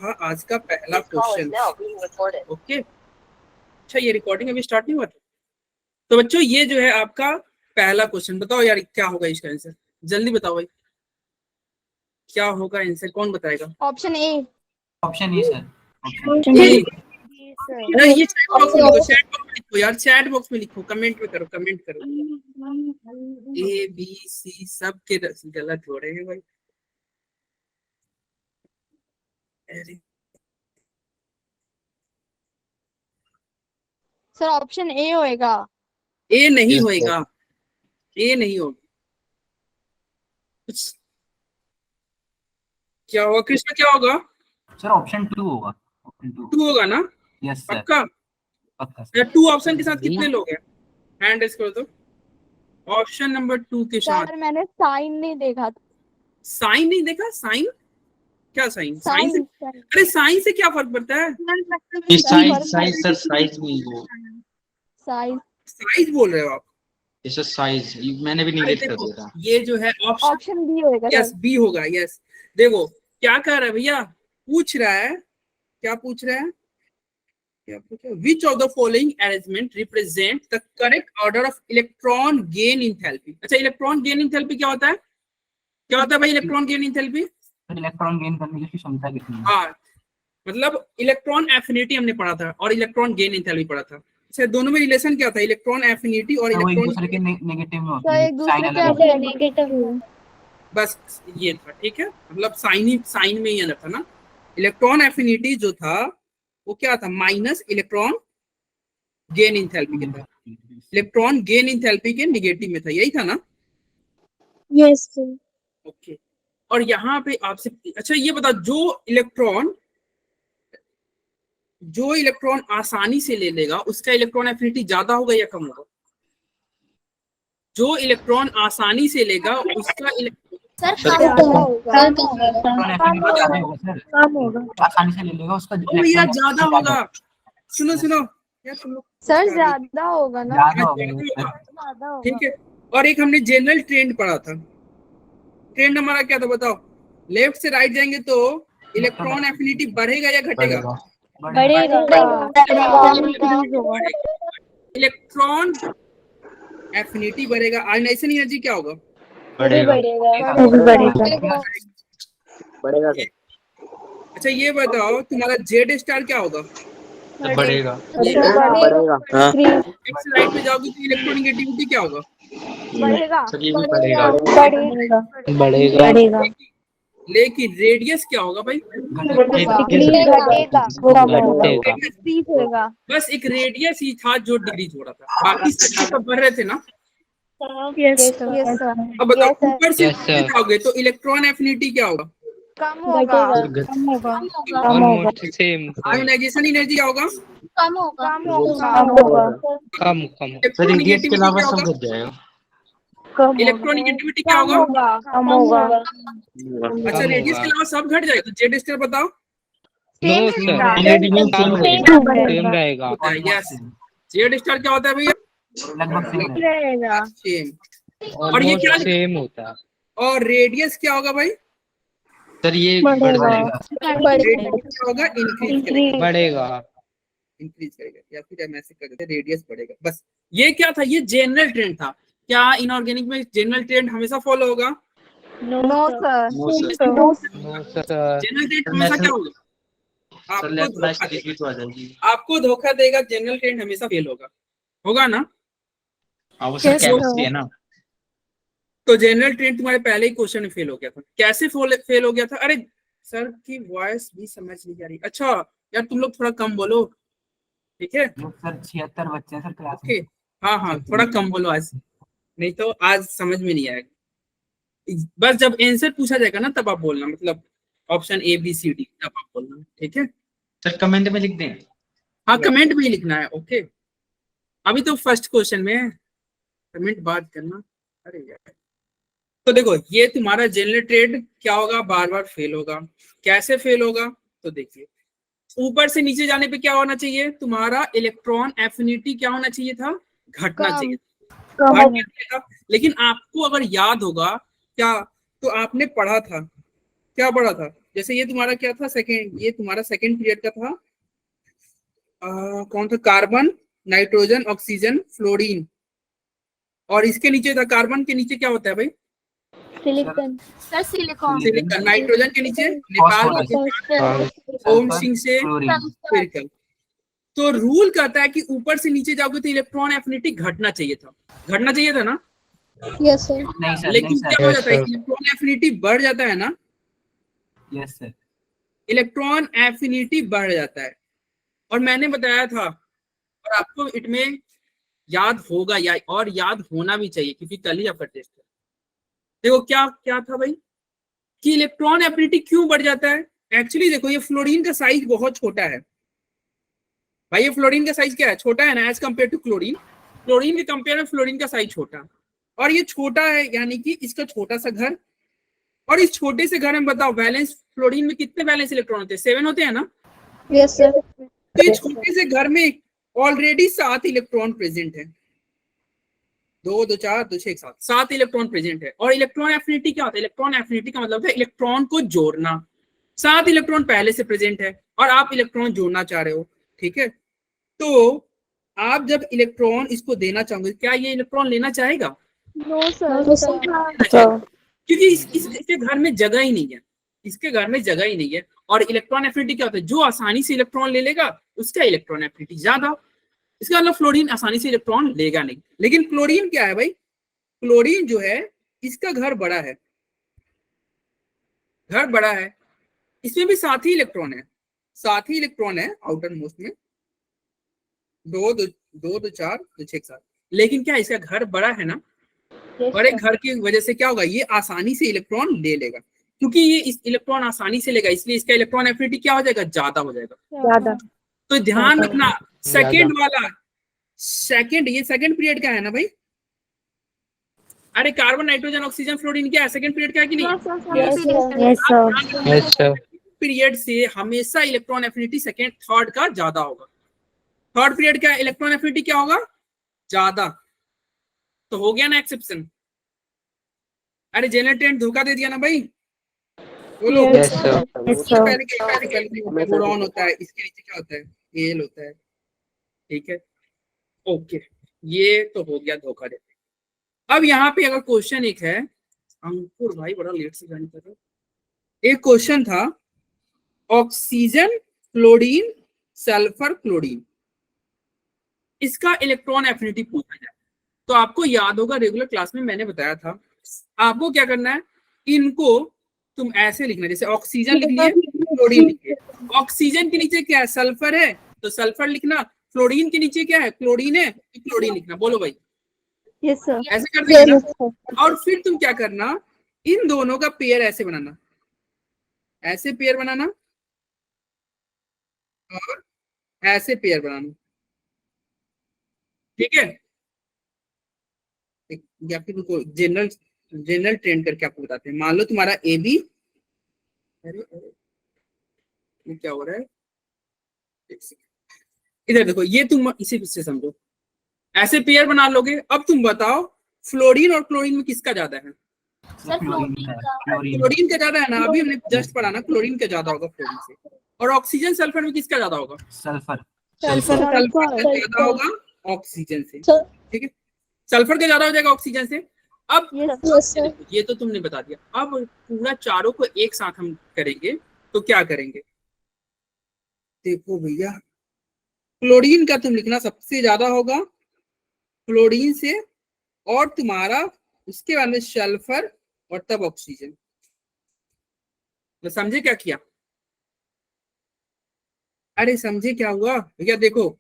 हाँ, आज का पहला क्वेश्चन। ओके, अच्छा ये रिकॉर्डिंग अभी स्टार्ट नहीं हुआ था। तो बच्चों ये जो है आपका पहला क्वेश्चन, बताओ यार क्या होगा इसका आंसर, जल्दी बताओ भाई, क्या होगा आंसर, कौन बताएगा? Option A. Option A sir. A. अरे ये चैट बॉक्स में लिखो, चैट बॉक्स में लिखो यार, चैट बॉक्स में लिखो, कमेंट में करो, कमेंट करो। ए बी सी सब के गलत हो रहे हैं भाई। अरे सर ऑप्शन ए होएगा। ए नहीं होएगा, ए नहीं होगा। कुछ क्या होगा कृष्ण, क्या होगा? सर ऑप्शन 2 होगा। ऑप्शन 2 टू होगा ना? यस सर, पक्का? पक्का या सर। टू ऑप्शन के साथ कितने लोग हैं? हैंड रेज करो तो। ऑप्शन नंबर 2 के साथ सर मैंने साइन नहीं देखा। साइन नहीं देखा? साइन क्या? साइन साइन से, साइन अरे साइन से क्या फर्क पड़ता है? साइज सर, साइज नहीं वो, साइज साइज बोल रहे हो आप? जैसे साइज मैंने भी अरे निगेट कर देखो दिया था। ये जो है ऑप्शन, ऑप्शन बी होएगा यस सर। बी होगा, यस। देखो क्या कह रहा है भैया, पूछ रहा है, क्या पूछ रहा है, क्या पूछ रहा है? विच of the following arrangement represent the correct order of electron gain enthalpy. अच्छा इलेक्ट्रॉन गेन इंथैल्पी क्या होता है? क्या होता है भाई electron gain enthalpy? Electron gain करने की क्षमता कितनी है? हाँ, मतलब इलेक्ट्रॉन एफिनिटी हमने पढ़ा था और इलेक्ट्रॉन गेन इंथैल्पी पढ़ा था। अच्छा दोनों में रिलेशन क्या था, इलेक्ट्रॉन एफिनिटी और वो एक इलेक्ट्रॉन? दूसरे के नेगेटिव में होती सर है, एक दूसरे साइन के अलग होता है। नेगेटिव। बस ये था, ठीक है, मतलब साइन में ही अंदर था ना। इलेक्ट्रॉन एफिनिटी जो था वो क्या था, माइनस इलेक्ट्रॉन गेन इंथैल्पी के था, इलेक्ट्रॉन गेन इंथैल्पी के निगेटिव में था, यही था ना? Yes sir. ओके, और यहाँ पे आपसे अच्छा ये बता, जो इलेक्ट्रॉन आसानी से ले लेगा उसका इलेक्ट्रॉन एफिनिटी ज्यादा होगा या कम होगा? जो इलेक्ट्रॉन आसानी से लेगा उसका कम होगा, आसानी से ले लेगा उसका भैया ज्यादा होगा। सुनो सुनो यार, तुम लोग सर ज्यादा होगा ना। ज्यादा ज्यादा होगा। ठीक है। और एक हमने जनरल ट्रेंड पढ़ा था, ट्रेंड हमारा क्या था बताओ? लेफ्ट से राइट जाएंगे तो इलेक्ट्रॉन एफिनिटी बढ़ेगा या घटेगा? बढ़ेगा। इलेक्ट्रॉन एफिनिटी बढ़ेगा, आयनाइजेशन एनर्जी क्या होगा? बढ़ेगा। अच्छा ये बताओ तुम्हारा जेड स्टार क्या होगा? बढ़ेगा। लेफ्ट से राइट में जाओगे तो इलेक्ट्रोनेगेटिविटी क्या होगा? सर ये भी बढ़ेगा। लेकिन रेडियस क्या होगा भाई? बस एक रेडियस ही था जो डिक्रीज हो रहा था, बाकी सब बढ़ रहे थे ना। अब बताओ ऊपर से नीचे जाओगे तो इलेक्ट्रॉन एफिनिटी क्या होगा? कम होगा। आयोनाइजेशन एनर्जी क्या होगा? कम। सर रेडियस के अलावा सब घट जाएगा। इलेक्ट्रोनेगेटिविटी क्या होगा? अच्छा रेडियस के अलावा सब घट जाएगा, तो जेड स्टार बताओ। सेम रहेगा। यस, जेड स्टार क्या होता है भैया? लगभग सेम। और ये क्या सेम होता है। और रेडियस क्या होगा भाई? सर ये बढ़ेगा। रेडियस क्या होगा? बढ़ेगा। इंक्रीज करेगा या फिर हम ऐसे कर देते हैं रेडियस बढ़ेगा। बस ये क्या था, ये जनरल ट्रेंड था। क्या इनऑर्गेनिक में जनरल ट्रेंड हमेशा फॉलो होगा? No sir. जनरल ट्रेंड हमेशा क्या होगा? आपको धोखा देगा, जनरल ट्रेंड हमेशा फेल होगा ना? केमिस्ट्री है ना। तो जनरल ट्रेंड तुम्हारे पहले ही क्वेश्चन में फेल हो गया था। कैसे फेल हो गया था? अरे सर की वॉइस भी समझ नहीं आ रही। अच्छा यार तुम लोग थोड़ा कम बोलो, ठीक है सर। 76 बच्चे हैं सर क्लास ओके। में। हाँ थोड़ा कम बोलो आज, नहीं तो आज समझ में नहीं आएगा। बस जब आंसर पूछा जाएगा ना तब आप बोलना, मतलब option A B C D तब आप बोलना, ठीक है? सर कमेंट में लिख दें। हाँ कमेंट में ही लिखना है, ओके। अभी तो फर्स्ट क्वेश्चन में है, कमेंट बात करना। अरे यार तो देखो ये तुम्हारा जनरल ट्रेड क्या होगा, बार बार फेल होगा। कैसे फेल होगा? तो देखिए ऊपर से नीचे जाने पे क्या होना चाहिए, तुम्हारा इलेक्ट्रॉन एफिनिटी क्या होना चाहिए था? घटना चाहिए था। लेकिन आपको अगर याद होगा क्या, तो आपने पढ़ा था क्या बढ़ा था? जैसे ये तुम्हारा क्या था, सेकंड, ये तुम्हारा सेकंड पीरियड का था, कौन था? Carbon, nitrogen, oxygen, fluorine. और इसके नीचे था, कार्बन के नीचे क्या होता है भाई? Silicon. Sir silicon. Silicon. Nitrogen के नीचे नेपाल, ओम सिंह से स्फेरिकल। तो रूल कहता है कि ऊपर से नीचे जाओगे तो इलेक्ट्रॉन एफिनिटी घटना चाहिए था, घटना चाहिए था ना? Yes sir. नहीं सर, लेकिन नहीं क्या सर। हो Yes, जाता है, sir. इलेक्ट्रॉन एफिनिटी बढ़ जाता है ना? Yes sir. इलेक्ट्रॉन एफिनिटी बढ़ जाता है। और मैंने बताया था, और आपको इटमें याद होगा या और याद होना भी चाहिए क्योंकि कल ही आपका टेस्ट है। देखो क्या क्या था भाई कि इलेक्ट्रॉन एफिनिटी क्यों बढ़ जाता है। एक्चुअली देखो, ये फ्लोरीन का साइज बहुत छोटा है भाई। ये फ्लोरीन का साइज क्या है? छोटा है ना, as compare to chlorine. Chlorine के कंपेयर में फ्लोरीन का साइज छोटा, और ये छोटा है यानी कि इसका छोटा सा घर। और इस छोटे से घर में बताओ, वैलेंस फ्लोरीन में कितने वैलेंस इलेक्ट्रॉन होते हैं? 7 होते हैं ना? Yes sir. तो ये छोटे से घर में ऑलरेडी 7 इलेक्ट्रॉन प्रेजेंट है। 2 2 4 2 6 7, 7 इलेक्ट्रॉन प्रेजेंट है। और इलेक्ट्रॉन एफिनिटी क्या होता है? इलेक्ट्रॉन एफिनिटी का मतलब है इलेक्ट्रॉन को जोड़ना। 7 इलेक्ट्रॉन पहले से प्रेजेंट है और आप इलेक्ट्रॉन जोड़ना चाह रहे हो, ठीक है? तो आप जब इलेक्ट्रॉन इसको देना चाहोगे, क्या ये इलेक्ट्रॉन लेना चाहेगा? No sir. क्योंकि इसके घर में जगह ही नहीं है, इसके घर में जगह ही नहीं है। और इलेक्ट्रॉन एफिनिटी क्या होता है? जो आसानी से इलेक्ट्रॉन ले लेगा उसका इलेक्ट्रॉन एफिनिटी ज्यादा। इसका मतलब फ्लोरीन आसानी से इलेक्ट्रॉन लेगा नहीं। लेकिन क्लोरीन क्या है भाई? क्लोरीन जो है इसका घर बड़ा है, घर बड़ा है। इसमें भी 7 ही इलेक्ट्रॉन है, 7 ही इलेक्ट्रॉन है आउटर मोस्ट में, 2 2 2 2 4 2 6 7। लेकिन क्या इसका घर बड़ा है ना? बड़े घर की वजह से क्या होगा? ये आसानी से इलेक्ट्रॉन ले लेगा। क्योंकि ये इस इलेक्ट्रॉन आसानी से लेगा इसलिए इसका इलेक्ट्रॉन एफिनिटी क्या हो जाएगा? ज्यादा हो जाएगा। ज्यादा। तो ध्यान रखना, सेकंड वाला, सेकंड, ये सेकंड पीरियड का है ना भाई? अरे कार्बन, नाइट्रोजन, ऑक्सीजन, फ्लोरीन क्या है? सेकंड पीरियड का है कि नहीं? Yes sir. Yes, sir. Period से हमेशा इलेक्ट्रॉन एफिनिटी सेकंड थर्ड का ज्यादा होगा। थर्ड पीरियड का इलेक्ट्रॉन एफिनिटी क्या होगा? ज्यादा। तो हो गया ना एक्सेप्शन? अरे जेनरेटेंट धोखा दे दिया ना भाई, बोलो। Yes, sir. उससे पहले क्या होता है? पहले बोरॉन होता है, इसके नीचे क्या होता है? एल होता है, ठीक है? ओके, ये तो हो गया धोखा देते। अब यहाँ पे अगर क्वेश्चन एक है, अंकुर भाई बड़ा लेट से ज्वाइन कर रहे हो। एक क्वेश्चन था, ऑक्सीजन, फ्लोरीन, सल्फर, क्लोरीन, इसका इलेक्ट्रॉन एफिनिटी पूछा जाए। तो आपको याद होगा रेगुलर क्लास में मैंने बताया था, आपको क्या करना है, इनको तुम ऐसे लिखना, जैसे ऑक्सीजन लिख लिए, फ्लोरीन लिखिए। ऑक्सीजन के नीचे क्या है? सल्फर है, तो सल्फर लिखना। फ्लोरीन के नीचे क्या है? क्लोरीन है, तो क्लोरीन लिखना। बोलो भाई, यस सर। ऐसे कर दिया ना? और फिर तुम क्या करना, इन दोनों का पेयर ऐसे बनाना, ऐसे पेयर बनाना और ऐसे पेयर बनाना, ठीक है? या फिर उनको जनरल जनरल ट्रेंड करके आपको बताते हैं। मान लो तुम्हारा ए बी, अरे ये क्या हो रहा है? इधर देखो, ये तुम इसी से समझो, ऐसे पेयर बना लोगे। अब तुम बताओ फ्लोरीन और क्लोरीन में किसका ज्यादा है? क्लोरीन का ज्यादा है ना? अभी हमने जस्ट पढ़ा ना, क्लोरीन का ज्यादा होगा फ्लोरीन से। और ऑक्सीजन सल्फर में किसका ज्यादा होगा? सल्फर। सल्फर का ज्यादा होगा ऑक्सीजन से, ठीक है? सल्फर का ज्यादा हो जाएगा ऑक्सीजन से। अब ये तो तुमने बता दिया। अब पूरा चारों को एक साथ हम करेंगे तो क्या करेंगे? देखो भैया, क्लोरीन का तुम लिखना सबसे ज्यादा होगा क्लोरीन से, और तुम्हारा उसके बाद में सल्फर और तब ऑक्सीजन। तो समझे क्या किया? अरे समझे क्या हुआ भैया? देखो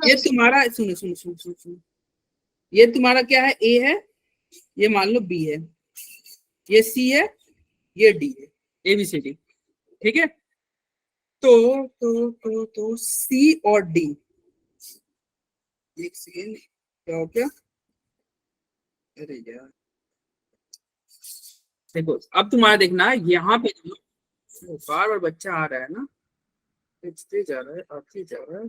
ये तुम्हारा, सुनो सुनो सुनो सुनो सुनो, ये तुम्हारा क्या है? ए है, ये मान लो बी है, ये सी है, ये डी है, ए बी सी डी, ठीक है? तो सी और डी, एक सेकेंड, क्या हो गया? अरे यार देखो, अब तुम्हारा देखना यहाँ पे बार बार बच्चा आ रहा है ना, खींचते जा रहा है, आते जा रहा है।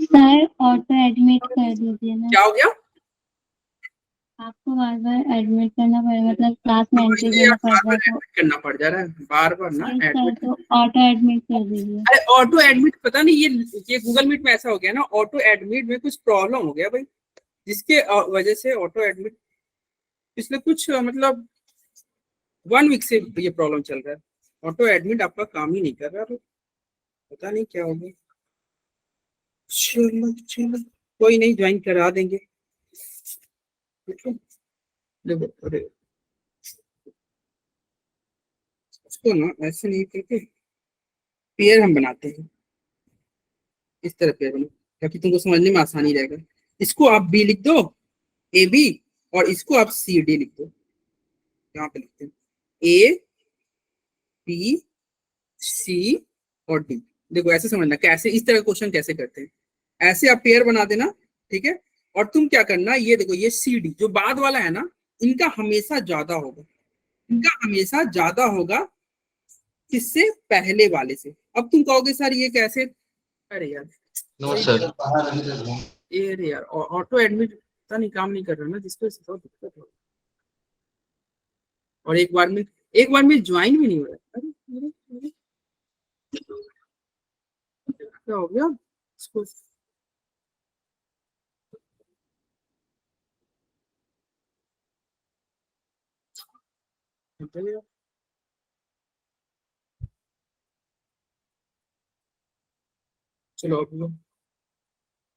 सर ऑटो एडमिट कर दीजिए ना। क्या हो गया? आपको बार बार एडमिट करना पड़ेगा, मतलब क्लास में एंट्री ये देना बार पड़ बार रहा है एडमिट करना पड़ जा रहा है, बार बार ना तो एडमिट। तो ऑटो एडमिट कर दीजिए। अरे ऑटो एडमिट पता नहीं, ये गूगल मीट में ऐसा हो गया ना, ऑटो एडमिट में कुछ प्रॉब्लम हो गया भाई, जिसके वजह से ऑटो एडमिट पिछले कुछ मतलब 1 वीक से ये प्रॉब्लम चल रहा है। ऑटो एडमिट आपका काम ही नहीं कर रहा, तो पता नहीं क्या हो गया। चलो चलो कोई नहीं, ज्वाइन करा देंगे। ठीक है, देखो अरे इसको ना ऐसे नहीं करके पेयर हम बनाते हैं, इस तरह पेयर बनो ताकि तुमको समझने में आसानी रहेगा। इसको आप बी लिख दो, ए बी, और इसको आप सी डी लिख दो। यहाँ पे लिखते हैं ए बी सी और डी। देखो ऐसे समझना कैसे, इस तरह क्वेश्चन कैसे करते हैं, ऐसे आप पेयर बना देना। ठीक है, और तुम क्या करना, ये देखो ये सी डी जो बाद वाला है ना, इनका हमेशा ज्यादा होगा, इनका हमेशा ज्यादा होगा किससे, पहले वाले से। अब तुम कहोगे सर ये कैसे, अरे यार नो सर। अरे यार ऑटो एडमिट पता नहीं काम नहीं कर रहा ना, जिसको इससे थोड़ा दिक्कत हो। और एक बार में ज्वाइन भी नहीं हो रहा। अरे क्या हो गया इसको, चलो अब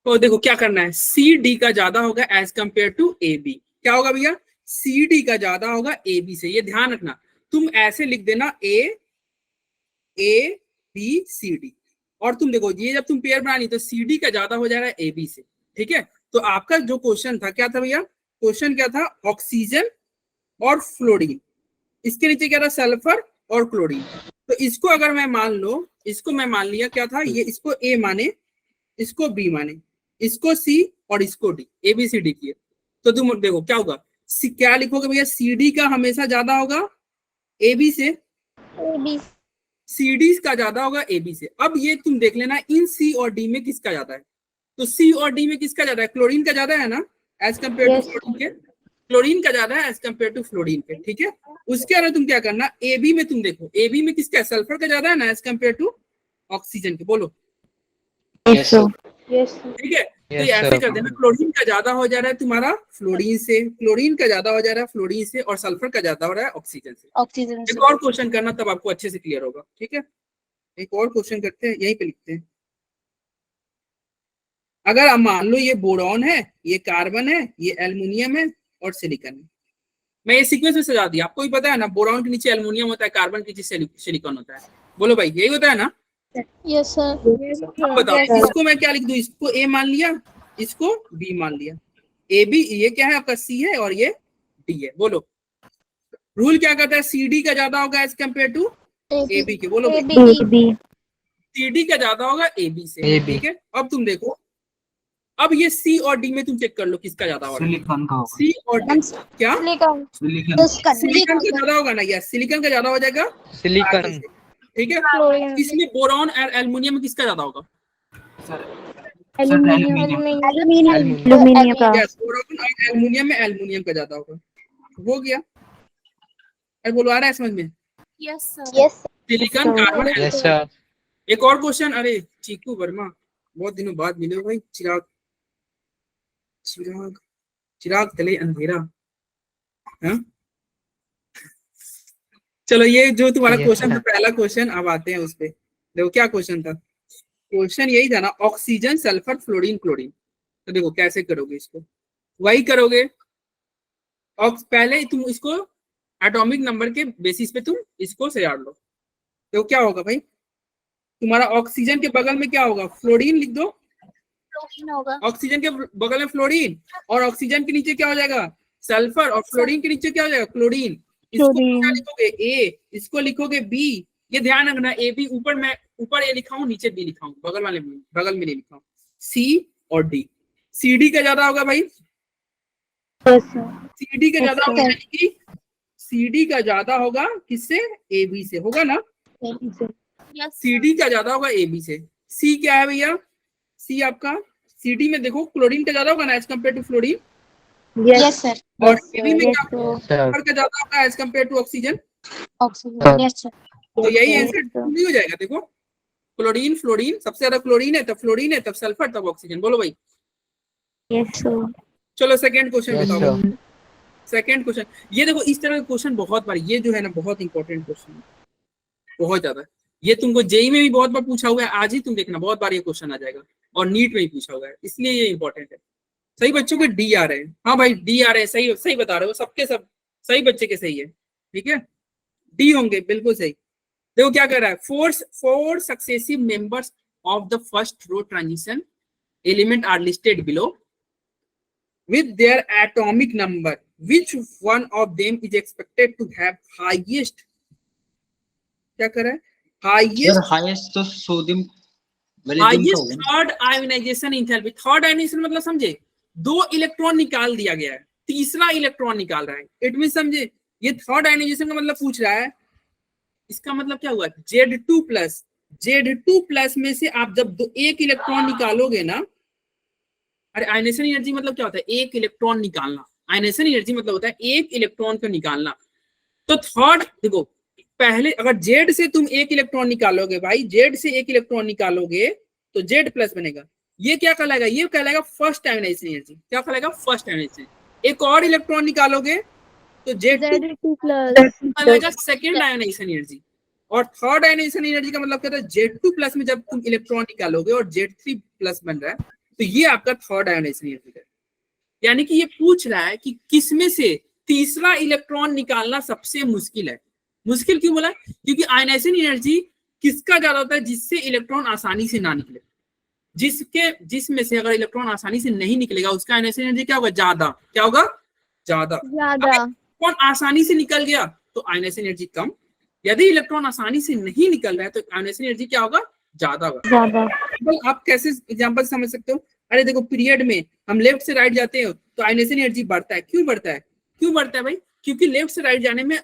तो देखो क्या करना है, सी डी का ज्यादा होगा as compare to A B. क्या होगा भैया, सी डी का ज्यादा होगा ए बी से, ये ध्यान रखना। तुम ऐसे लिख देना ए बी सी डी, और तुम देखो ये जब तुम पेयर बनानी तो सी डी का ज्यादा हो जाएगा ए बी से। ठीक है, तो आपका जो क्वेश्चन था क्या था भैया, क्वेश्चन क्या था, ऑक्सीजन और फ्लोरीन, इसके नीचे क्या था, सल्फर और क्लोरीन। तो इसको अगर मैं मान लो, इसको मैं मान लिया क्या था, ये इसको ए माने, इसको बी माने, इसको सी और इसको D, A B C D किए, तो तुम देखो क्या होगा, क्या लिखोगे भैया, सी डी का हमेशा ज्यादा होगा ए बी से, सी डी का ज्यादा होगा ए बी से। अब ये तुम देख लेना इन सी और डी में किसका ज्यादा है, तो सी और डी में किसका ज्यादा है, क्लोरीन का ज्यादा है ना एज कम्पेयर टू फ्लोरीन के, क्लोरीन का ज्यादा है एज कम्पेयर टू फ्लोरीन के। ठीक है, उसके अलावा तुम क्या करना, ए बी में तुम देखो, ए बी में किसका है, सल्फर का ज्यादा है ना एज कम्पेयर टू ऑक्सीजन के, बोलो। Yes sir. ठीक है, तो ये ऐसे कर देना, क्लोरीन का ज्यादा हो जा रहा है तुम्हारा फ्लोरीन से, क्लोरीन का ज्यादा हो जा रहा है फ्लोरीन से, और सल्फर का ज्यादा हो रहा है ऑक्सीजन से। एक और क्वेश्चन करना तब आपको अच्छे से क्लियर होगा। ठीक है, एक और क्वेश्चन करते हैं, यहीं पे लिखते हैं। अगर आप मान लो ये बोरॉन है, ये कार्बन है, ये एल्युमिनियम है और सिलिकॉन है। मैं ये सीक्वेंस में सजा दिया, आपको भी पता है ना, बोरॉन के नीचे एल्युमिनियम होता है, कार्बन के नीचे सिलिकॉन होता है। बोलो भाई यही होता है ना, यस सर। अब बताओ इसको मैं क्या लिख दूं, इसको ए मान लिया, इसको बी मान लिया, ए बी, ये क्या है आपका सी है और ये डी है। बोलो रूल क्या कहता है, सी डी का ज्यादा होगा as compare to A B के, बोलो सी डी का ज्यादा होगा ए बी से। ठीक है, अब तुम देखो, अब ये सी और डी में तुम चेक कर लो किसका ज्यादा होगा, सिलिकॉन का होगा। सी और डी, क्या सिलिकॉन सिलिकॉन का ज्यादा होगा ना, यस सिलिकॉन का ज्यादा हो जाएगा सिलिकॉन। ठीक है, इसमें बोरॉन और एल्युमिनियम में किसका ज्यादा होगा, एल्युमिनियम का। यस बोरॉन और एल्युमिनियम में एल्युमिनियम का ज्यादा होगा। हो गया, अरे बोलो आ रहा है समझ में, yes silicon carbon. Yes sir. एक और क्वेश्चन, अरे चीकू वर्मा बहुत दिनों बाद मिले हो भाई, चिराग चिराग चिराग तले अंधेरा। हाँ चलो ये जो तुम्हारा क्वेश्चन था, पहला क्वेश्चन, अब आते हैं उस पे। देखो क्या क्वेश्चन था, क्वेश्चन यही था ना, ऑक्सीजन सल्फर फ्लोरीन क्लोरीन। तो देखो कैसे करोगे इसको, वही करोगे, और पहले तुम इसको एटॉमिक नंबर के बेसिस पे तुम इसको सजाड़ लो। तो क्या होगा भाई, तुम्हारा ऑक्सीजन के बगल में क्या होगा, फ्लोरीन लिख दो, ऑक्सीजन के बगल में फ्लोरीन, और ऑक्सीजन के नीचे क्या हो जाएगा, सल्फर, और फ्लोरीन के नीचे क्या हो जाएगा, क्लोरीन। इसको क्या लिखोगे, ए, इसको लिखोगे बी। ये ध्यान रखना, ए बी ऊपर, मैं ऊपर ए लिखा हूँ, नीचे बी लिखा हूँ, बगल में नहीं लिखा हूँ। सी और डी, सी डी का ज्यादा होगा भाई, सी डी का ज्यादा होगा, यानी कि सी डी का ज्यादा होगा किससे, ए बी से, होगा ना, सी डी का ज्यादा होगा ए बी से। सी क्या है भैया, सी आपका, सी डी में देखो क्लोरीन का ज्यादा होगा ना as compare to fluorine, Yes, sir. और हेवी में Yes, क्या sir. नंबर का ज्यादा होगा as compare to oxygen? Oxygen. Yes, sir. तो यही Yes, आंसर sir. नहीं हो जाएगा। देखो क्लोरीन, फ्लोरीन, सबसे ज्यादा क्लोरीन है, तब फ्लोरीन है, तब सल्फर, तब ऑक्सीजन। बोलो भाई। Yes, sir. चलो सेकंड क्वेश्चन Yes, बताओ। sir. सेकंड क्वेश्चन, ये देखो इस तरह के क्वेश्चन बहुत बार, ये जो है ना बहुत इंपॉर्टेंट क्वेश्चन है, बहुत ज्यादा। ये तुमको जेई में भी बहुत बार पूछा हुआ है, आज ही तुम देखना बहुत बार ये क्वेश्चन आ जाएगा, और नीट में भी पूछा हुआ है, इसलिए ये इंपॉर्टेंट है। सही बच्चों के डी आ रहे हैं। हाँ भाई डी आ रहे हैं, सही सही बता रहे हो, सबके सब सही बच्चे के सही है। ठीक है, डी होंगे बिल्कुल सही। देखो क्या कर रहा है, four successive members of the first row transition element are listed below with their atomic number, which one of them is expected to have highest, क्या कर रहा है, सर highest हाईएस्ट तो सोडियम वैलेडियम का होगा। Third ionization enthalpy. Third ionization मतलब समझे, 2 electron निकाल दिया गया है, तीसरा इलेक्ट्रॉन निकाल रहा है। इट मीन समझे, ये थर्ड आयोनाइजेशन का मतलब पूछ रहा है। इसका मतलब क्या हुआ, Z2 प्लस में से आप जब एक इलेक्ट्रॉन निकालोगे ना, अरे आयनेशन एनर्जी मतलब क्या होता है, एक इलेक्ट्रॉन निकालना। आयनेशन एनर्जी मतलब होता है एक इलेक्ट्रॉन को निकालना। तो थर्ड देखो, पहले अगर जेड से तुम एक इलेक्ट्रॉन निकालोगे भाई, जेड से एक इलेक्ट्रॉन निकालोगे तो जेड प्लस बनेगा। ये क्या कहलाएगा, ये कहलाएगा फर्स्ट आयनाइजेशन एनर्जी। क्या कहलाएगा, फर्स्ट आयनाइजेशन। एक और इलेक्ट्रॉन निकालोगे तो Z2 कहलाएगा सेकंड आयनाइजेशन एनर्जी। और थर्ड आयनाइजेशन एनर्जी का मतलब क्या होता है, Z2 प्लस में जब तुम इलेक्ट्रॉन निकालोगे और Z3 प्लस बन रहा है, तो ये आपका थर्ड आयनाइजेशन एनर्जी है। यानी कि ये पूछ रहा है कि किसमें से तीसरा इलेक्ट्रॉन निकालना सबसे मुश्किल है। मुश्किल क्यों बोला, क्योंकि आयनाइजेशन एनर्जी किसका ज्यादा होता है, जिससे इलेक्ट्रॉन आसानी से ना निकले। जिसमें से अगर इलेक्ट्रॉन आसानी से नहीं निकलेगा उसका आयनाइजेशन एनर्जी क्या होगा, ज्यादा। क्या होगा, ज्यादा। इलेक्ट्रॉन आसानी से निकल गया तो आयनाइजेशन एनर्जी कम। यदि इलेक्ट्रॉन आसानी से नहीं निकल रहा है तो आयनाइजेशन एनर्जी क्या होगा, ज्यादा होगा। आप कैसे एग्जांपल समझ सकते हो, अरे देखो पीरियड में हम लेफ्ट से राइट जाते हैं तो आयनाइजेशन एनर्जी बढ़ता है। क्यों बढ़ता है, क्यों बढ़ता है भाई, क्योंकि लेफ्ट से राइट जाने में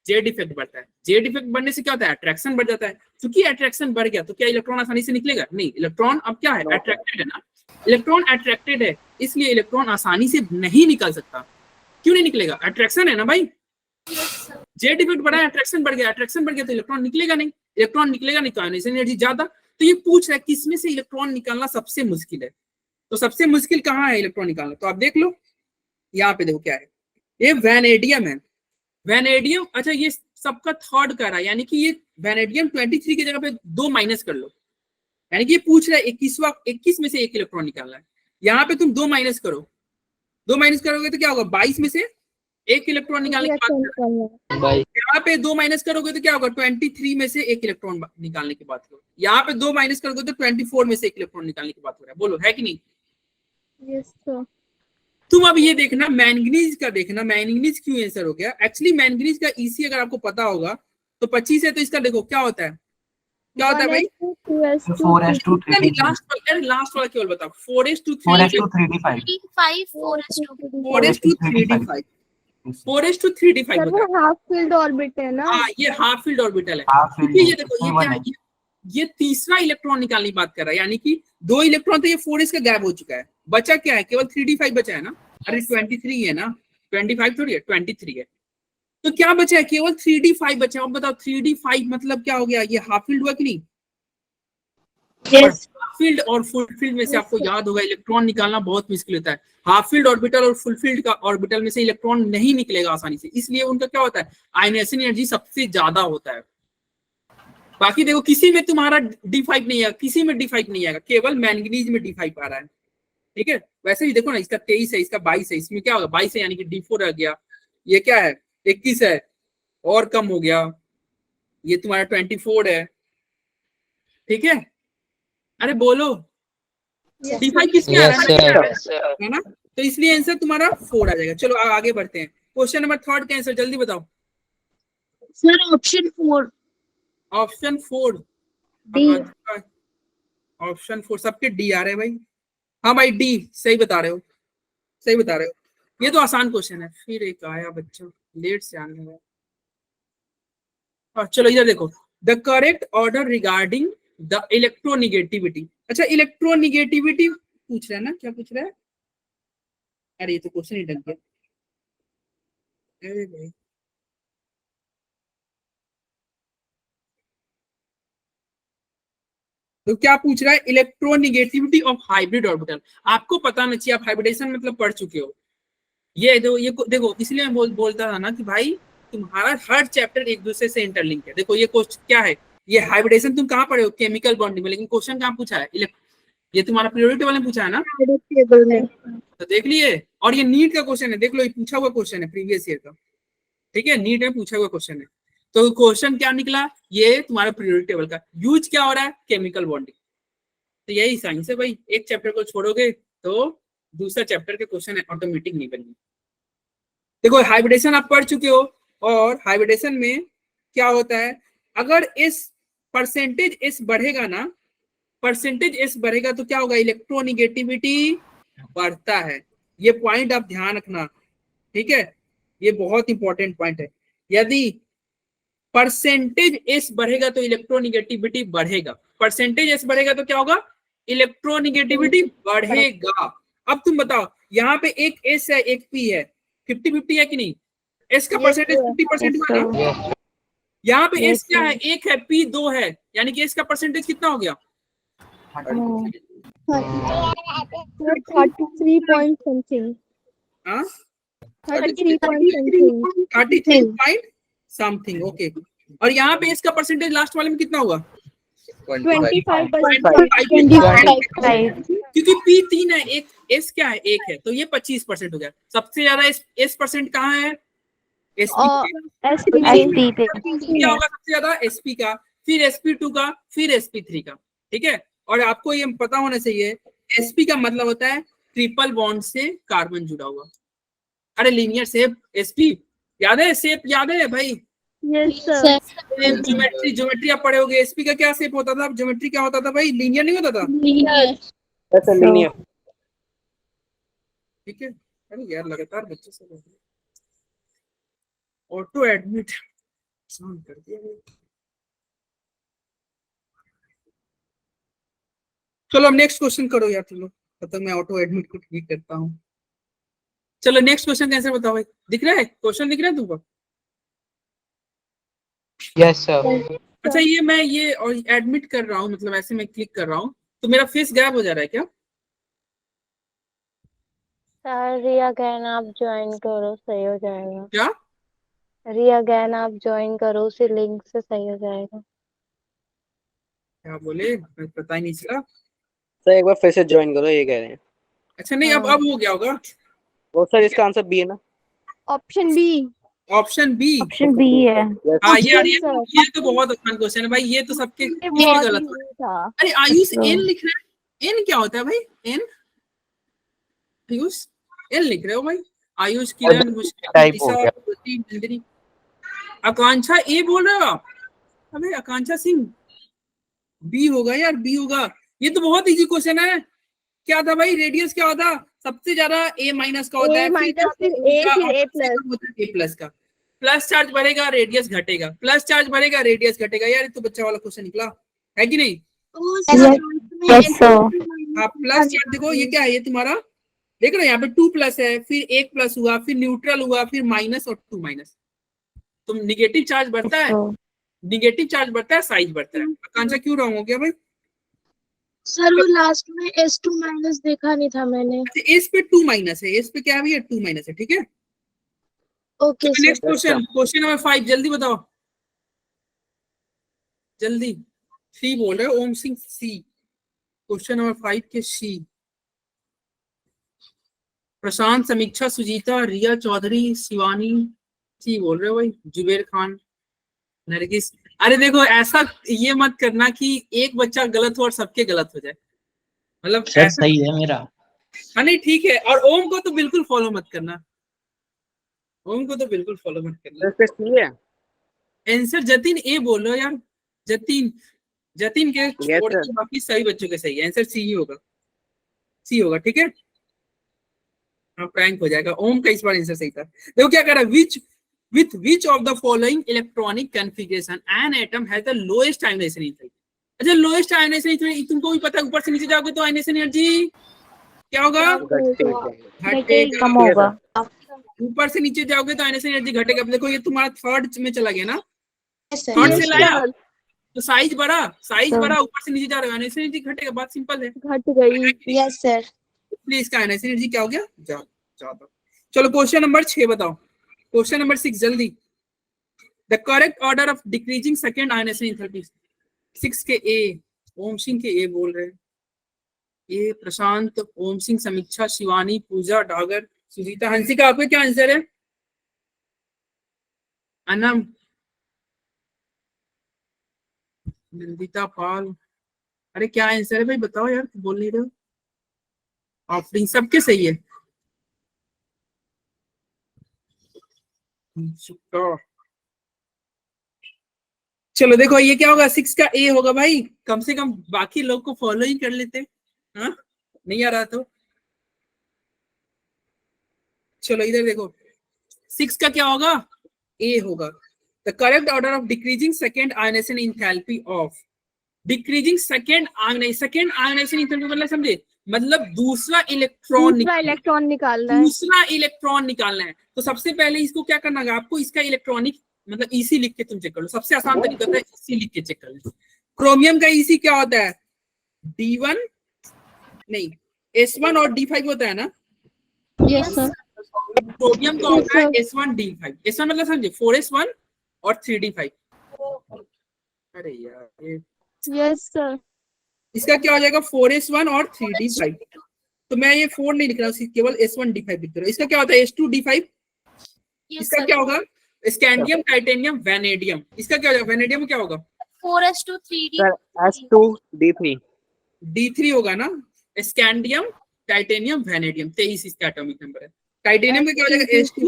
जेड इफेक्ट बढ़ता है। जेड इफेक्ट बढ़ने से क्या होता है, अट्रैक्शन बढ़ जाता है। क्योंकि अट्रैक्शन बढ़ गया तो क्या इलेक्ट्रॉन आसानी से निकलेगा, नहीं। इलेक्ट्रॉन अब क्या है, अट्रैक्टेड है ना। इलेक्ट्रॉन अट्रैक्टेड है, इसलिए इलेक्ट्रॉन आसानी से नहीं निकल सकता। क्यों नहीं निकलेगा, अट्रैक्शन है ना भाई। जेड इफेक्ट बढ़ा है, अट्रैक्शन बढ़ गया, अट्रैक्शन बढ़ गया तो इलेक्ट्रॉन निकलेगा नहीं। इलेक्ट्रॉन निकलेगा नहीं तो आयनाइजेशन एनर्जी ज्यादा। तो ये पूछ रहा है किसमें से इलेक्ट्रॉन निकालना सबसे मुश्किल है। तो सबसे मुश्किल कहाँ है इलेक्ट्रॉन निकालना, तो आप देख लो यहाँ पे देखो क्या है, ये वैनेडियम है। वैनेडियम, अच्छा ये सबका थर्ड कर रहा है, यानी कि ये वैनेडियम 23 की जगह पे 2 माइनस कर लो। यानी कि ये पूछ रहा है 21 में से एक इलेक्ट्रॉन निकालना है। यहाँ पे तुम 2 माइनस करो, 2 माइनस करोगे तो क्या होगा, 22 में से एक इलेक्ट्रॉन निकालने की बात। यहाँ पे 2 माइनस करोगे तो क्या होगा, 23 में से एक इलेक्ट्रॉन निकालने की बात करो। यहाँ पे 2 माइनस करोगे तो 24 में से एक इलेक्ट्रॉन निकालने की बात हो रहा है। बोलो है कि नहीं। Yes, sir. तुम अब ये देखना मैंगनीज का, देखना मैंगनीज क्यों आंसर हो गया। एक्चुअली मैंगनीज का ईसी अगर आपको पता होगा तो 25 है, तो इसका देखो क्या होता है, क्या होता है भाई, 4s2 लास्ट वाला केवल बताओ, 4s2 3d5 4s2 3d5 sir वो हाफ फील्ड ऑर्बिट है ना। हाँ ये हाफ फील्ड ऑर्बिटल है। हाफ फील्ड क्योंकि ये देखो ये क्या है, ये तीसरा इलेक्ट्रॉन निकालने की बात कर रहा है। यानी कि 2 इलेक्ट्रॉन तो ये 4s का गैप हो चुका है, बचा क्या है, केवल 3d5 बचा है ना। अरे 23 है ना, 25 थोड़ी है, 23 है। तो क्या बचा है, केवल 3d5 बचा है। अब बताओ 3d5 मतलब क्या हो गया, ये हाफ फील्ड हुआ कि नहीं। फील्ड और फुल फील्ड में से आपको याद होगा इलेक्ट्रॉन निकालना बहुत मुश्किल होता है। हाफ फील्ड ऑर्बिटल और फुल फील्ड का ऑर्बिटल में से इलेक्ट्रॉन नहीं निकलेगा आसानी से, इसलिए उनका क्या होता है, आयनाइजेशन एनर्जी सबसे ज्यादा होता है। बाकी देखो किसी में तुम्हारा D5 नहीं आएगा, किसी में D5 नहीं आएगा, केवल मैंगनीज में D5 आ रहा है। ठीक है, वैसे भी देखो ना, इसका 23 है, इसका 22 है, इसमें क्या होगा 22 है यानी कि D4 आ गया। ये क्या है 21 है और कम हो गया, ये तुम्हारा 24 है। ठीक है, अरे बोलो D5 किसमें आ रहा है ना, तो इसलिए आंसर तुम्हारा 4 आ जाएगा। चलो आगे बढ़ते हैं, क्वेश्चन नंबर 3 का आंसर जल्दी बताओ। Sir option 4 option 4 D. Option 4 सबके डी आ रहे हैं भाई। हाँ भाई डी सही बता रहे हो, सही बता रहे हो। ये तो आसान क्वेश्चन है, फिर एक आया बच्चा लेट से आने में। चलो इधर देखो, the correct order regarding the electronegativity. अच्छा इलेक्ट्रोनिगेटिविटी पूछ रहा है ना, क्या पूछ रहा है, अरे ये तो क्वेश्चन ही डल गया। अरे भाई तो क्या पूछ रहा है, इलेक्ट्रोनिगेटिविटी ऑफ हाइब्रिड ऑर्बिटल। आपको पता नहीं चाहिए, आप हाइब्रिडेशन मतलब पढ़ चुके हो। ये देखो इसलिए मैं बोलता था ना कि भाई तुम्हारा हर चैप्टर एक दूसरे से इंटरलिंक है। देखो ये क्वेश्चन क्या है, ये हाइब्रिडेशन तुम कहाँ पढ़े हो, केमिकल बॉन्डिंग में, लेकिन क्वेश्चन कहाँ पूछा है, ये तुम्हारा प्रियोरिटी वाले पूछा है ना, टेबल में। तो देख लिए। और ये नीट का क्वेश्चन है, देख लो, ये पूछा हुआ क्वेश्चन है प्रीवियस ईयर का, ठीक है, नीट में पूछा हुआ क्वेश्चन है। तो क्वेश्चन क्या निकला, ये तुम्हारा प्रियोरिटी टेबल का यूज क्या हो रहा है, केमिकल बॉन्डिंग। तो यही साइंस है भाई, एक चैप्टर को छोड़ोगे तो दूसरा चैप्टर के क्वेश्चन ऑटोमेटिक नहीं बनेंगे। देखो हाइब्रिडेशन आप पढ़ चुके हो, और हाइब्रिडेशन में क्या होता है, अगर इस परसेंटेज एस बढ़ेगा ना, परसेंटेज एस बढ़ेगा तो क्या होगा, इलेक्ट्रोनिगेटिविटी बढ़ता है। ये पॉइंट आप ध्यान रखना, ठीक है, ये बहुत इंपॉर्टेंट पॉइंट है। यदि परसेंटेज एस बढ़ेगा तो इलेक्ट्रोनिगेटिविटी बढ़ेगा, परसेंटेज एस बढ़ेगा तो क्या होगा, इलेक्ट्रोनिगेटिविटी बढ़ेगा। अब तुम बताओ, यहाँ पे एक एस है एक पी है, 50-50 है कि नहीं, एस का परसेंटेज 50% हुआ ना, यहाँ पे एस क्या है, एक है, पी 2 है, यानी कि एस का परसेंटेज कितना हो गया, 33 point something. हाँ 33 point something. 33 point something, okay. और यहाँ पे इसका परसेंटेज लास्ट वाले में कितना हुआ, 25%. क्योंकि पी 3 है, एक एस क्या है, एक है, तो ये 25% हो गया। सबसे ज्यादा एस परसेंट कहाँ है, एसपी पे। क्या होगा सबसे ज्यादा, एसपी का, फिर sp2 का, फिर sp3 का, ठीक है। और आपको ये पता होना चाहिए, sp का मतलब होता है ट्रिपल बॉन्ड से कार्बन जुड़ा हुआ। अरे लीनियर शेप sp याद है, शेप याद है भाई, Yes sir. ज्योमेट्री आप पढ़े होगे, sp का क्या शेप होता था, ज्योमेट्री क्या होता था भाई, लीनियर नहीं होता था, ठीक है। अरे यार लगातार बच्चे से ऑटो एडमिट कर दिया। चलो अब नेक्स्ट क्वेश्चन करो यार तुम लोग, तब तक मैं ऑटो एडमिट को ठीक करता हूँ। चलो नेक्स्ट क्वेश्चन कैसे बताओ भाई, दिख रहा है क्वेश्चन, दिख रहा है तुमको, यस सर। अच्छा ये मैं ये और एडमिट कर रहा हूँ, मतलब ऐसे मैं क्लिक कर रहा हूँ तो मेरा फेस गायब हो जा रहा है क्या, सर रिया गैन आप ज्वाइन करो, सही हो जाएगा। क्या रिया गैन आप ज्वाइन करो, उसी लिंक से सही हो जाएगा। क्या बोले, मैं पता ही नहीं चला। सर एक बार फिर से ज्वाइन करो, ये कह रहे हैं। अच्छा नहीं अब हो गया होगा, वो सर इसका आंसर बी है ना, Option B. Option B. Option B है। हाँ Yes, ये sir. तो बहुत आसान क्वेश्चन है भाई, ये तो सबके ये सबके बहुत गलत easy है। था. अरे आयुष एन लिख रहा है, एन क्या होता है भाई, एन आयुष एन लिख रहे हो भाई, आयुष किरण टाइप हो गया। नंदिनी, आकांक्षा ए बोल रहे हो आप, अबे आकांक्षा सिंह, बी होगा यार, बी होगा। ये तो बहुत इजी क्वेश्चन है, क्या था भाई, रेडियस क्या होता, सबसे ज्यादा ए माइनस का होता है, A minus फिर A फिर A plus. ए प्लस का, प्लस चार्ज बढ़ेगा रेडियस घटेगा, प्लस चार्ज बढ़ेगा रेडियस घटेगा। यार ये तो बच्चा वाला क्वेश्चन निकला है कि नहीं, यस सर। हाँ प्लस चार्ज देखो ये क्या है, ये तुम्हारा देख रहे हो यहाँ पे 2 प्लस है, फिर 1 प्लस हुआ, फिर न्यूट्रल हुआ, फिर माइनस और 2 माइनस। तो निगेटिव चार्ज बढ़ता है, निगेटिव चार्ज बढ़ता है, साइज बढ़ता है। आकांक्षा क्यों रॉन्ग हो गया भाई, सर वो लास्ट में S2 minus देखा नहीं था मैंने. अच्छा एस पे 2 माइनस है, एस पे क्या है 2 माइनस है, ठीक है। Okay sir. Next question, question number 5, जल्दी बताओ जल्दी, सी बोल रहे हो ओम सिंह, सी क्वेश्चन नंबर 5 के सी। प्रशांत, समीक्षा, सुजीता, रिया चौधरी, शिवानी, सी बोल रहे हो भाई, जुबेर खान, नरगिस। अरे देखो ऐसा ये मत करना कि एक बच्चा गलत हो और सबके गलत हो जाए, मतलब सर सही है मेरा। हाँ नहीं ठीक है, और ओम को तो बिल्कुल फॉलो मत करना, ओम को तो बिल्कुल फॉलो मत करना। सर सही है आंसर जतिन ए बोल रहे हो यार, जतिन के छोड़ के बाकी सभी बच्चों के सही है, आंसर सी ही होगा, सी होगा, ठीक है। हाँ प्रैंक हो जाएगा, ओम का इस बार आंसर सही था। देखो क्या कह रहा है, with which of the following electronic configuration an atom has the lowest ionization energy। अच्छा लोएस्ट आयनाइजेशन एनर्जी तुमको भी पता है, ऊपर से नीचे जाओगे तो आयनाइजेशन एनर्जी क्या होगा? घटेगा। कम होगा। ऊपर से नीचे जाओगे तो आयनाइजेशन एनर्जी घटेगा। अब देखो ये तुम्हारा थर्ड में चला गया ना, sir. थर्ड Yes, से sir. लाया तो साइज बढ़ा, साइज Sir. बढ़ा, ऊपर से नीचे जा रहा है, आयनाइजेशन एनर्जी घटेगा। बात सिंपल है। घट गई। Yes sir. इसलिए इसका आयनाइजेशन एनर्जी क्या हो गया? ज्यादा। चलो क्वेश्चन नंबर 6 बताओ। क्वेश्चन नंबर 6 जल्दी। The correct order of decreasing second ionization enthalpy. 6 के ए, ओम सिंह के ए बोल रहे हैं। ए प्रशांत, ओम सिंह, समीक्षा, शिवानी, पूजा, डागर, सुजीता, हंसिका, आपका क्या आंसर है? अनम, नंदिता पाल, अरे क्या आंसर है भाई बताओ यार, बोल नहीं रहे हो। ऑफरिंग सबके सही है। चलो देखो ये क्या होगा, 6 का ए होगा भाई। कम से कम बाकी लोग को फॉलो ही कर लेते। हाँ नहीं आ रहा तो चलो इधर देखो, 6 का क्या होगा? ए होगा। The correct order of decreasing second ionization enthalpy of, decreasing second ionization enthalpy मतलब समझे, मतलब दूसरा इलेक्ट्रॉन निकालना है। तो सबसे पहले इसको क्या करना है आपको, इसका इलेक्ट्रॉनिक मतलब ईसी लिख के तुम चेक कर लो। सबसे आसान तरीका होता है ईसी लिख के चेक कर लो। क्रोमियम का ईसी क्या होता है? D1 नहीं, S1 और D5 होता है ना। Yes sir. क्रोमियम का होता है S1 D5। S1 मतलब समझे 4S1 और 3D5। अरे यार ये Yes sir. इसका क्या हो जाएगा? 4S1 और 3D5। तो मैं ये 4 नहीं लिख रहा हूँ, केवल S1 D5 लिख रहा हूँ। इसका क्या होता है? S2 D5। इसका क्या होगा? Scandium, titanium, vanadium. इसका क्या होगा? वैनेडियम क्या होगा? 4s2 3d. Sir, S2D3. D3 होगा ना। स्कैंडियम, टाइटेनियम, वैनेडियम, 23 इसका एटॉमिक नंबर है। टाइटेनियम का क्या हो जाएगा? S2D2।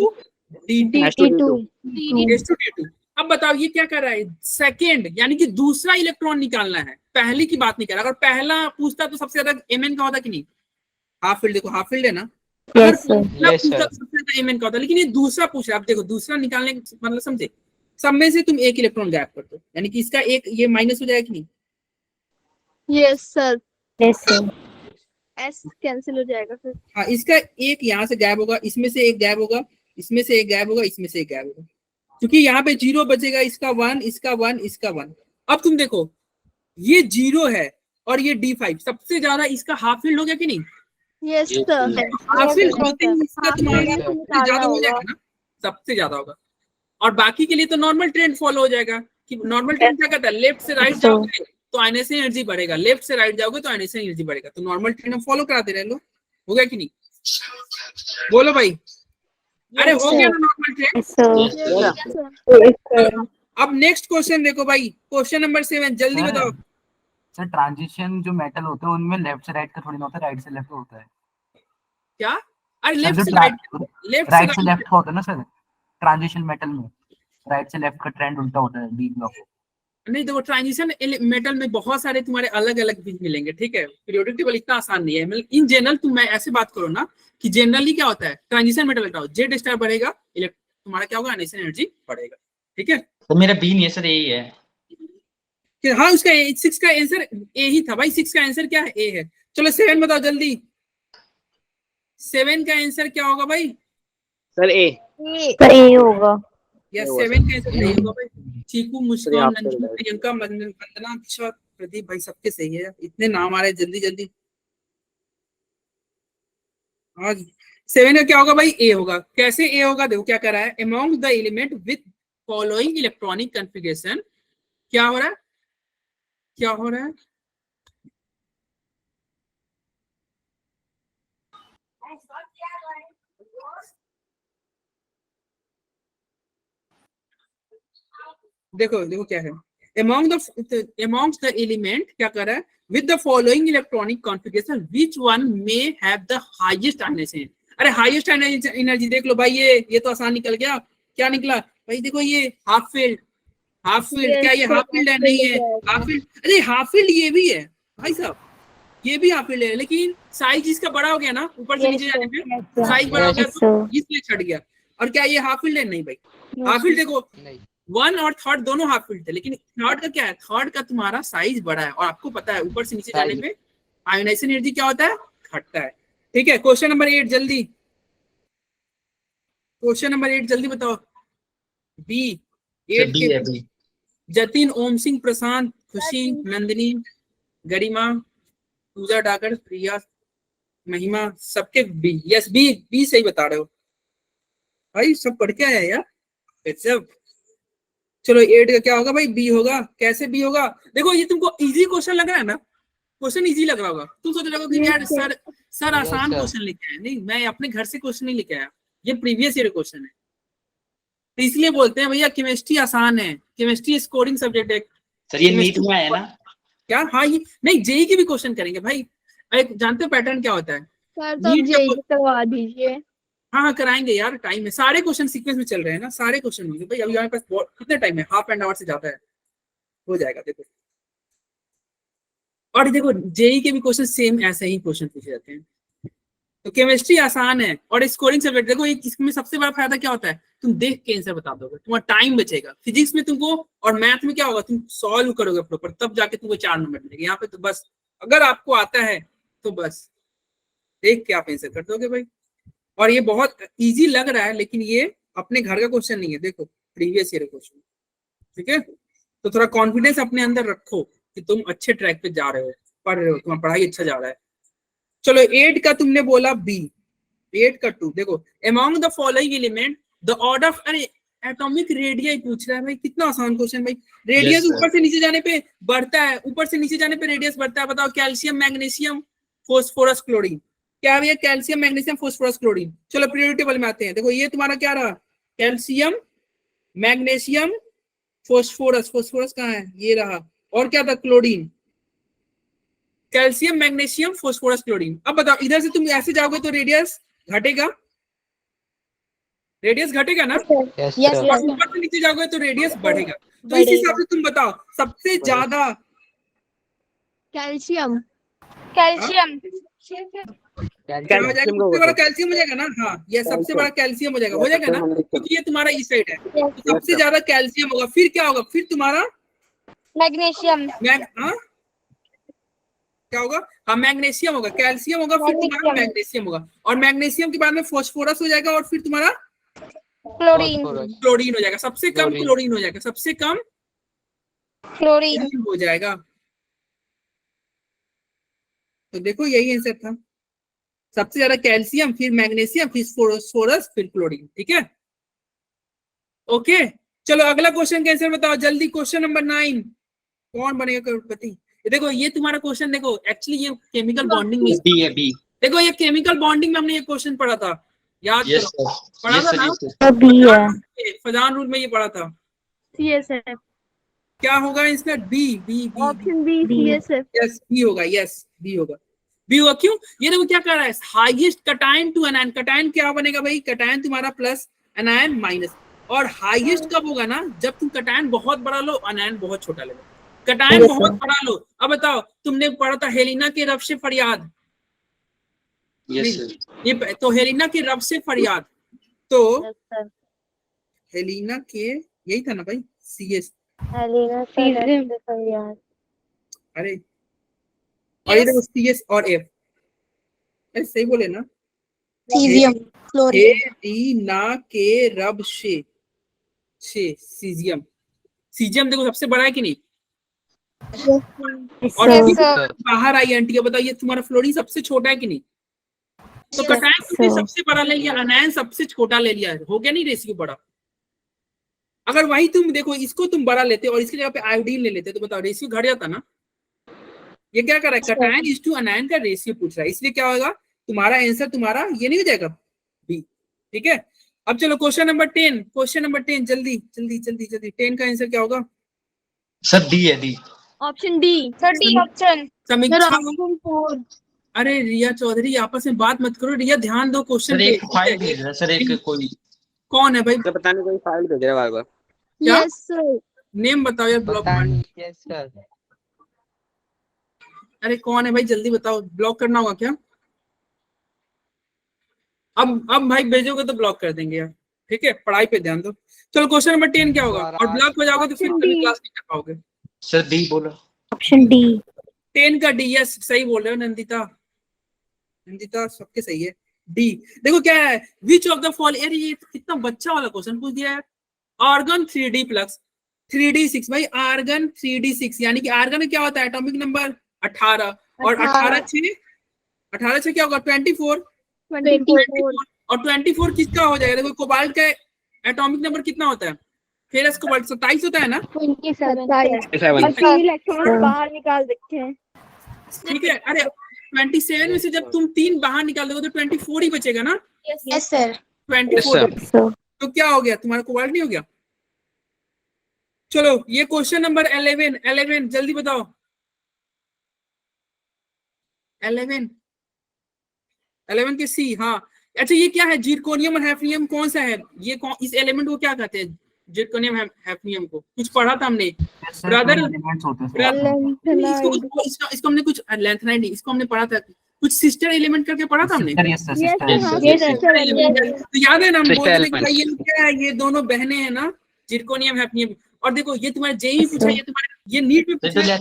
S2D2। अब बताओ ये क्या कर रहा है? सेकेंड यानी कि दूसरा इलेक्ट्रॉन निकालना है, पहली की बात नहीं कर रहा। अगर पहला पूछता तो सबसे ज्यादा Mn का होता कि नहीं? हाफ फील्ड देखो, हाफ फील्ड है ना। अगर Yes, sir. पहला Yes, पूछता sir. तो सबसे ज्यादा Mn का होता, लेकिन ये दूसरा पूछ रहा है। अब देखो दूसरा निकालने का मतलब समझे, सब में से तुम एक इलेक्ट्रॉन गैप कर दो, यानी कि इसका एक ये माइनस हो जाएगा कि नहीं? Yes sir. Yes, sir. S cancel हो जाएगा फिर. हाँ इसका एक यहाँ से गैप होगा, इसमें से एक गैप होगा, इसमें से एक गैप होगा, इसमें से एक गैप होगा, क्योंकि यहाँ पे 0 बचेगा। इसका 1, इसका 1, इसका 1। अब तुम देखो ये 0 है और ये D5 सबसे ज्यादा, इसका हाफ फील्ड हो गया कि नहीं? Yes sir. हाफ फील्ड होते ही इसका हाफ तुम्हारा फील्ड सबसे ज्यादा हो जाएगा ना, सबसे ज्यादा होगा। और बाकी के लिए तो नॉर्मल ट्रेंड फॉलो हो जाएगा कि नॉर्मल ट्रेंड क्या कहता है, लेफ्ट से राइट जाओगे तो आयनाइजेशन एनर्जी बढ़ेगा, लेफ्ट से राइट जाओगे तो आयनाइजेशन एनर्जी बढ़ेगा। तो नॉर्मल ट्रेंड हम फॉलो कराते रहे लो। हो गया कि नहीं? बोलो भाई। अरे हो गया ना normal trend. Yes, sir. Yes sir. अब नेक्स्ट क्वेश्चन देखो भाई, क्वेश्चन नंबर 7 जल्दी सर, बताओ। सर ट्रांजिशन जो मेटल होते हैं उनमें लेफ्ट से राइट का थोड़ी ना होता है, राइट से लेफ्ट होता है। क्या? अरे सर लेफ्ट जो से राइट, लेफ्ट से राइट से राइट। लेफ्ट का होता है ना सर, ट्रांजिशन मेटल में राइट से लेफ्ट का ट्रेंड उल्टा होता है डी ब्लॉक। नहीं देखो ट्रांजिशन मेटल में बहुत सारे तुम्हारे अलग अलग भी मिलेंगे, ठीक है। पीरियोडिक टेबल इतना आसान नहीं है। मतलब इन जनरल तुम मैं ऐसे बात करो ना कि जनरली क्या होता है, ट्रांजिशन मेटल का जेड स्टार बढ़ेगा, तुम्हारा क्या होगा? आयनाइजेशन एनर्जी बढ़ेगा, ठीक है। तो मेरा बी नहीं है सर, यही है। हाँ उसका 6 का आंसर ए ही था भाई। 6 का आंसर क्या है? ए है। चलो 7 बताओ जल्दी। 7 का आंसर क्या होगा भाई? Sir, A. तो ये होगा। या होगा 7 का आंसर नहीं होगा भाई। चीकू, मुस्कान, आप नंदू, चल प्रियंका, वंदना, अक्षर, प्रदीप भाई सबके सही है। इतने नाम आ रहे हैं जल्दी जल्दी। आज 7 का क्या होगा भाई? ए होगा। कैसे ए होगा? देखो क्या कर रहा है, among the element with following electronic configuration. क्या हो रहा है? क्या हो रहा है? देखो देखो क्या है, amongst the element क्या कर रहा है, with the following electronic configuration which one may have the highest ionization। अरे हाईएस्ट एनर्जी देख लो भाई, ये तो आसान निकल गया। क्या निकला भाई? देखो ये हाफ फील्ड, हाफ फील्ड। क्या ये हाफ फील्ड है? नहीं है हाफ फील्ड। अरे हाफ फील्ड ये भी है भाई साहब, ये भी हाफ फील्ड है, लेकिन साइज इसका बड़ा हो गया ना, ऊपर से नीचे जाने पे साइज बड़ा हो गया तो इसलिए छट गया। और क्या ये हाफ फील्ड है? नहीं भाई, हाफ फील्ड देखो 1 और थर्ड दोनों हाफ फील्ड थे, लेकिन थर्ड का क्या है? थर्ड का तुम्हारा साइज बड़ा है, और आपको पता है ऊपर से नीचे जाने पे आयोनाइजेशन एनर्जी क्या होता है? घटता है। ठीक है, क्वेश्चन नंबर 8 जल्दी, क्वेश्चन नंबर 8 जल्दी बताओ। बी, सर 8 डी के है बी। जतिन, ओम सिंह, प्रशांत, खुशी, नंदिनी, गरिमा, पूजा डाकर, प्रिया, महिमा, सबके बी। यस बी, बी सही बता रहे हो भाई, सब पढ़ के आया यार सब। चलो 8 का क्या होगा भाई, बी होगा। कैसे बी होगा, देखो ये तुमको इजी क्वेश्चन लग रहा है ना, क्वेश्चन इजी लग रहा होगा, तुम सोच रहे हो कि यार सर आसान sir. क्वेश्चन लेके आए। नहीं, मैं अपने घर से क्वेश्चन नहीं लेके आया, ये प्रीवियस ईयर क्वेश्चन है। तो इसलिए बोलते हैं भैया केमिस्ट्री आसान है, केमिस्ट्री स्कोरिंग सब्जेक्ट है। सर ये नीट में आया ना? क्या, हाँ ये नहीं, जेई की भी क्वेश्चन करेंगे भाई। एक जानते हो पैटर्न क्या होता है? सर तो नीट का जेई करवा दीजिए। हाँ हाँ कराएंगे यार, टाइम है, सारे क्वेश्चन सीक्वेंस में चल रहे हैं ना, सारे क्वेश्चन होंगे भाई। अभी हमारे पास कितने टाइम है, हाफ एन आवर से ज्यादा है, हो जाएगा देखो। और देखो जेई के भी क्वेश्चन सेम ऐसे ही क्वेश्चन पूछे जाते हैं। तो केमिस्ट्री आसान है और स्कोरिंग सब्जेक्ट। देखो इसमें सबसे बड़ा फायदा क्या होता है, तुम देख के आंसर बता दोगे, तुम्हारा टाइम बचेगा। फिजिक्स में तुमको और मैथ में क्या होगा, तुम सॉल्व करोगे प्रॉपर, तब जाके तुमको 4 नंबर मिलेंगे। यहाँ पे तो बस अगर आपको आता है तो बस देख के आप आंसर कर दोगे भाई। और ये बहुत इजी लग रहा है, लेकिन ये अपने घर का क्वेश्चन नहीं है, देखो प्रीवियस ईयर क्वेश्चन। ठीक है, तो थोड़ा कॉन्फिडेंस अपने अंदर रखो कि तुम अच्छे ट्रैक पे जा रहे हो, पढ़ रहे हो, तुम्हारा पढ़ाई अच्छा जा रहा है। चलो 8 का तुमने बोला बी, 8 का 2 देखो, among the following element the order of, अरे एटॉमिक रेडियस पूछ रहा है भाई, कितना आसान क्वेश्चन भाई। Radius Yes, sir. ऊपर से नीचे जाने पे बढ़ता है, ऊपर से नीचे जाने पे रेडियस बढ़ता है। बताओ कैल्शियम, मैग्नीशियम, फोस्फोरस, क्लोरीन। क्या भैया, कैल्शियम, मैग्नीशियम, फोस्फोरस, क्लोरीन। चलो पीरियोडिक टेबल में आते हैं। देखो ये तुम्हारा क्या रहा, कैल्शियम, मैग्नीशियम, फोस्फोरस। फोस्फोरस कहाँ है, ये रहा। और क्या था, chlorine. Calcium, magnesium, phosphorus, chlorine. अब बताओ इधर से तुम ऐसे जाओगे तो रेडियस घटेगा, रेडियस घटेगा ना। Yes Yes, sir. और ऊपर से नीचे जाओगे तो रेडियस बढ़ेगा। तो इस हिसाब से तुम बताओ सबसे ज्यादा कैल्शियम। कैल्शियम। क्या हो जाएगा, सबसे बड़ा कैल्शियम हो जाएगा ना। हाँ ये सबसे बड़ा कैल्शियम हो जाएगा ना, क्योंकि ये तुम्हारा इस साइड है, तो सबसे ज्यादा कैल्शियम होगा। फिर क्या होगा, फिर तुम्हारा मैग्नीशियम। क्या होगा, हाँ मैग्नीशियम होगा, कैल्शियम होगा, फिर तुम्हारा मैग्नीशियम होगा, और मैग्नीशियम के बाद में फोस्फोरस हो जाएगा, और फिर तुम्हारा क्लोरीन। क्लोरीन हो जाएगा। सबसे कम क्लोरीन। क्लोरीन हो जाएगा, सबसे कम क्लोरीन। हो जाएगा। तो देखो यही आंसर था, सबसे ज्यादा कैल्शियम, फिर मैग्नीशियम, फिर फोस्फोरस, फिर क्लोरीन। ठीक है, ओके। चलो अगला क्वेश्चन का आंसर बताओ जल्दी। क्वेश्चन नंबर 9, कौन बनेगा करोड़पति। ये देखो ये तुम्हारा क्वेश्चन, देखो एक्चुअली ये केमिकल बॉन्डिंग में, बी है बी। देखो ये केमिकल बॉन्डिंग में हमने ये क्वेश्चन पढ़ा था, याद यस करो। सर। पढ़ा यस था सर, ना, यस सर। बी है। फजान रूल में ये पढ़ा था। सीएसएफ। क्या होगा इसका, B B B option B CSF. Yes B होगा, यस बी होगा, बी होगा। क्यों, ये देखो क्या कर रहा है, highest cation to anion. Cation क्या बनेगा भाई, कटायन तुम्हारा प्लस, एनायन माइनस। और हाईएस्ट कब होगा ना, जब तुम कटायन बहुत बड़ा लो, एनायन बहुत छोटा लो। कटायन Yes, बहुत sir. बड़ा लो। अब बताओ, तुमने पढ़ा था हेलिना के रब से फरियाद, यस सर। ये तो हेलिना के रब से फरियाद, तो Yes, sir. हेलिना के, यही था ना भाई, सीएस। हेलिना का रक्त फरियाद। अरे और ये देखो सीएस और एफ, सही बोले ना, सीजियम। क्लोरीन। हेलिना के रब से सीजियम। सीजियम देखो सबसे बड़ा है कि नहीं, और Yes, फिर sir. बाहर आई एंटी। बताइए तुम्हारा फ्लोरीन सबसे छोटा है कि नहीं। तो Yes, कटायन तुमने sir. सबसे बड़ा ले लिया, अनायन सबसे छोटा ले लिया, हो गया नहीं रेशियो बड़ा। अगर वही तुम देखो इसको तुम बड़ा लेते और इसकी जगह पे आयोडीन ले लेते तो बताओ रेशियो घट जाता ना। ये क्या कर रहा है, कटायन इज टू अनायन का रेशियो पूछ रहा है, इसलिए क्या होगा तुम्हारा आंसर, तुम्हारा ये नहीं हो जाएगा बी। ठीक है, अब चलो क्वेश्चन नंबर 10, क्वेश्चन नंबर 10 जल्दी जल्दी जल्दी जल्दी। 10 का आंसर क्या होगा, सर डी है D. Option D. Sir, D option. समीक्षा। ऑप्शन 4। अरे रिया चौधरी आपस में बात मत करो, रिया ध्यान दो क्वेश्चन सर पे। एक फाइल भेज रहा है सर, एक कोई कौन है भाई, तो पता नहीं कोई फाइल भेज रहा है बार बार। क्या? Yes sir. नेम बताओ यार, ब्लॉक पता कर। नहीं। Yes sir. अरे कौन है भाई, जल्दी बताओ, ब्लॉक करना होगा क्या? अब भाई भेजोगे तो ब्लॉक कर देंगे यार। ठीक है, पढ़ाई पे ध्यान दो। चलो क्वेश्चन नंबर 10 क्या होगा, और ब्लॉक हो जाओगे तो फिर कभी क्लास नहीं कर पाओगे। सर डी बोलो। Option D. 10 का डी, यस सही बोल रहे हो नंदिता। नंदिता सबके सही है। डी देखो क्या है, विच ऑफ द फॉल, अरे ये कितना बच्चा वाला क्वेश्चन पूछ दिया है। आर्गन 3d प्लस 3d6 भाई, आर्गन 3d6 यानी कि आर्गन में क्या होता है, एटॉमिक नंबर 18 और 18 से क्या होगा 24 और 24 किसका हो जाएगा, देखो कोबाल्ट का एटॉमिक नंबर कितना होता है, फेरस कोबाल्ट 27 होता है ना, 27 इलेक्ट्रॉन बाहर निकाल देते हैं। ठीक है। अरे 27 में से जब तुम 3 बाहर निकाल दोगे तो 24 ही बचेगा ना, यस सर। 24 तो क्या हो गया, तुम्हारा कोबाल्ट नहीं हो गया। चलो ये क्वेश्चन नंबर 11 जल्दी बताओ। 11 के सी, हाँ अच्छा ये क्या है, जिरकोनियम और हैफनियम कौन सा है, ये इस एलिमेंट को क्या कहते हैं, जिरकोनियम हैफनियम को कुछ पढ़ा था हमने ब्रदर, इसको हमने कुछ लैंथनाइड नहीं, इसको हमने पढ़ा था कुछ सिस्टर एलिमेंट करके पढ़ा था हमने, तो याद है ना हम बोल रहे थे ये क्या है, ये दोनों बहनें हैं ना, जिरकोनियम हैफनियम। और देखो ये तुम्हारे जेई पूछा, ये तुम्हारे ये नीट में पूछा है,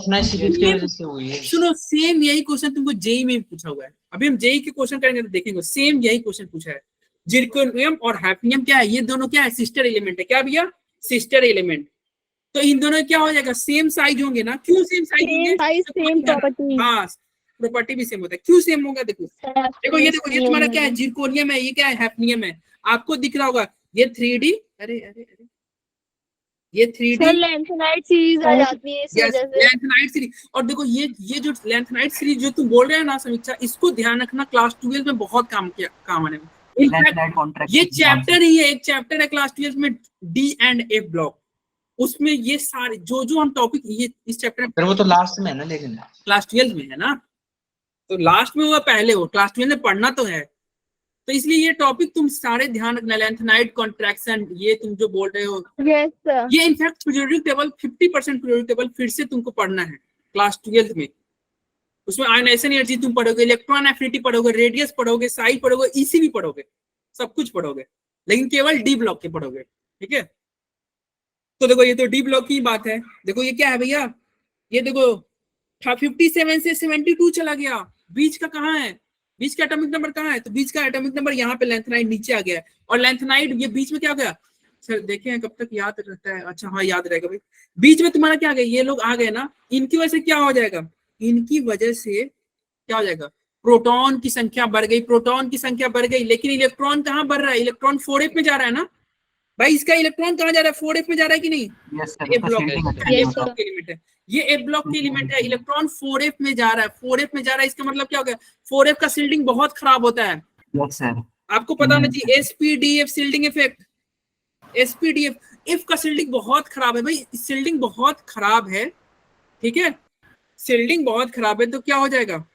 सुनो सेम यही क्वेश्चन तुमको जेई में पूछा हुआ है, अभी हम जेई के क्वेश्चन करेंगे तो देखेंगे सेम यही क्वेश्चन पूछा है। जिरकोनियम और हैफनियम क्या है, ये दोनों क्या है, सिस्टर एलिमेंट है, क्या भैया सिस्टर एलिमेंट। तो इन दोनों क्या हो जाएगा, सेम साइज होंगे ना, क्यों सेम साइज होंगे, हाँ प्रॉपर्टी भी सेम होता है, क्यों सेम होगा, देखो ये देखो ये तुम्हारा क्या है, जिरकोनियम है, ये क्या है हैफनियम है, आपको दिख रहा होगा ये 3D, अरे ये 3D लैंथनाइड सीरीज आ जाती है इस वजह से, लैंथनाइड सीरीज। और देखो ये जो लैंथनाइड सीरीज जो तुम बोल रहे हैं ना समीक्षा, इसको ध्यान रखना, क्लास 12 में बहुत काम आने में, ये चैप्टर ही है, एक चैप्टर है क्लास 12 में डी एंड एफ ब्लॉक, उसमें ये सारे जो हम टॉपिक ये इस चैप्टर में, वो तो लास्ट में है ना, लेकिन क्लास 12 में है ना, तो लास्ट में हुआ पहले हो, क्लास 12 में पढ़ना तो है, तो इसलिए ये टॉपिक तुम सारे ध्यान रखना, लैंथनाइड कॉन्ट्रैक्शन, ये तुम जो बोल रहे हो, ये in fact periodic table 50% periodic table फिर से तुमको पढ़ना है क्लास 12 में, उसमें आयनाइजेशन एनर्जी तुम पढ़ोगे, इलेक्ट्रॉन एफिनिटी पढ़ोगे, रेडियस पढ़ोगे, साइज पढ़ोगे, ईसी भी पढ़ोगे, सब कुछ पढ़ोगे, लेकिन केवल डी ब्लॉक के पढ़ोगे, ठीक है। तो देखो ये तो डी ब्लॉक की बात है, देखो ये क्या है भैया, ये देखो 57 से 72 चला गया, बीच का कहाँ है, बीच का एटॉमिक नंबर कहाँ है, तो बीच का एटॉमिक नंबर यहाँ पे लैंथनाइड नीचे आ गया है, और लैंथनाइड ये बीच में क्या हो गया, सर देखें कब तक याद रहता है, अच्छा हाँ याद रहेगा भाई, बीच में तुम्हारा क्या आ गया, ये लोग आ गए ना, इनकी वजह से क्या हो जाएगा, इनकी वजह से क्या हो जाएगा, प्रोटॉन की संख्या बढ़ गई, प्रोटॉन की संख्या बढ़ गई, लेकिन इलेक्ट्रॉन कहाँ बढ़ रहा है, इलेक्ट्रॉन 4f में जा रहा है ना भाई, इसका इलेक्ट्रॉन कहाँ जा रहा है, 4f में जा रहा है कि नहीं, ए ब्लॉक के एलिमेंट है, ये ए ब्लॉक के एलिमेंट है, इलेक्ट्रॉन 4f में जा रहा है, 4f में जा रहा है, इसका मतलब क्या हो गया, 4f का शिल्डिंग बहुत खराब होता है, आपको पता होना चाहिए, sp-df shielding effect, sp-df if का शिल्डिंग बहुत खराब है भाई, शिल्डिंग बहुत खराब है, ठीक है, शिल्डिंग बहुत खराब है, तो क्या हो जाएगा,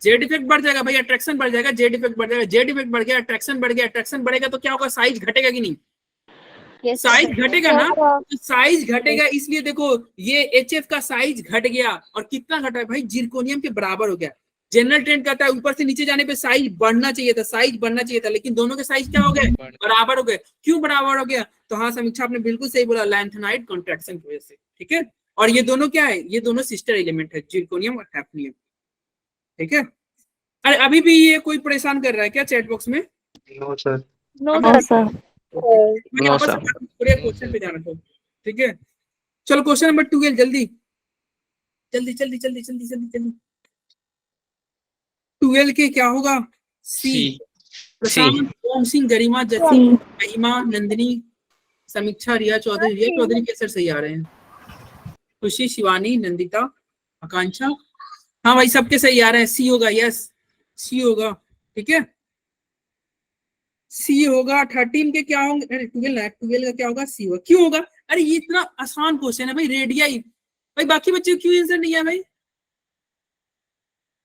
जेड इफेक्ट बढ़ जाएगा भाई, अट्रैक्शन बढ़ जाएगा, जेड इफेक्ट बढ़ जाएगा, जेड इफेक्ट बढ़ गया, अट्रैक्शन बढ़ गया, अट्रैक्शन बढ़ेगा तो क्या होगा, साइज घटेगा कि नहीं, साइज घटेगा ना, तो साइज घटेगा, इसलिए देखो ये HF का साइज घट गया, और कितना घटा है भाई, जिरकोनियम के बराबर हो गया, जनरल ट्रेंड कहता है ऊपर से नीचे जाने पे साइज बढ़ना चाहिए था, साइज बढ़ना चाहिए था, लेकिन दोनों के साइज क्या हो गए, बराबर हो गए, क्यों बराबर हो गया, तो हाँ समीक्षा आपने बिल्कुल सही बोला, लैंथनाइड कॉन्ट्रैक्शन की वजह से, ठीक है, और ये दोनों क्या है, ये दोनों सिस्टर एलिमेंट है, जिरकोनियम और हैफनियम, ठीक है। अरे अभी भी ये कोई परेशान कर रहा है क्या चैट बॉक्स में, नो सर, पूरे क्वेश्चन पे ध्यान रखो, ठीक है। चलो क्वेश्चन नंबर 12 जल्दी 12 के क्या होगा, सी, प्रशांत, ओम सिंह, गरिमा, जसी, महिमा, नंदिनी, समीक्षा, रिया चौधरी के सर सही आ रहे हैं, खुशी, शिवानी, नंदिता, आकांक्षा, हाँ भाई सबके सही आ रहे हैं, सी होगा, यस सी होगा, ठीक है, सी होगा। 13 के क्या होंगे, अरे 12 का क्या होगा, सी होगा, क्यों होगा, अरे ये इतना आसान क्वेश्चन है भाई, रेडियाई भाई, बाकी बच्चे क्यों आंसर नहीं है भाई,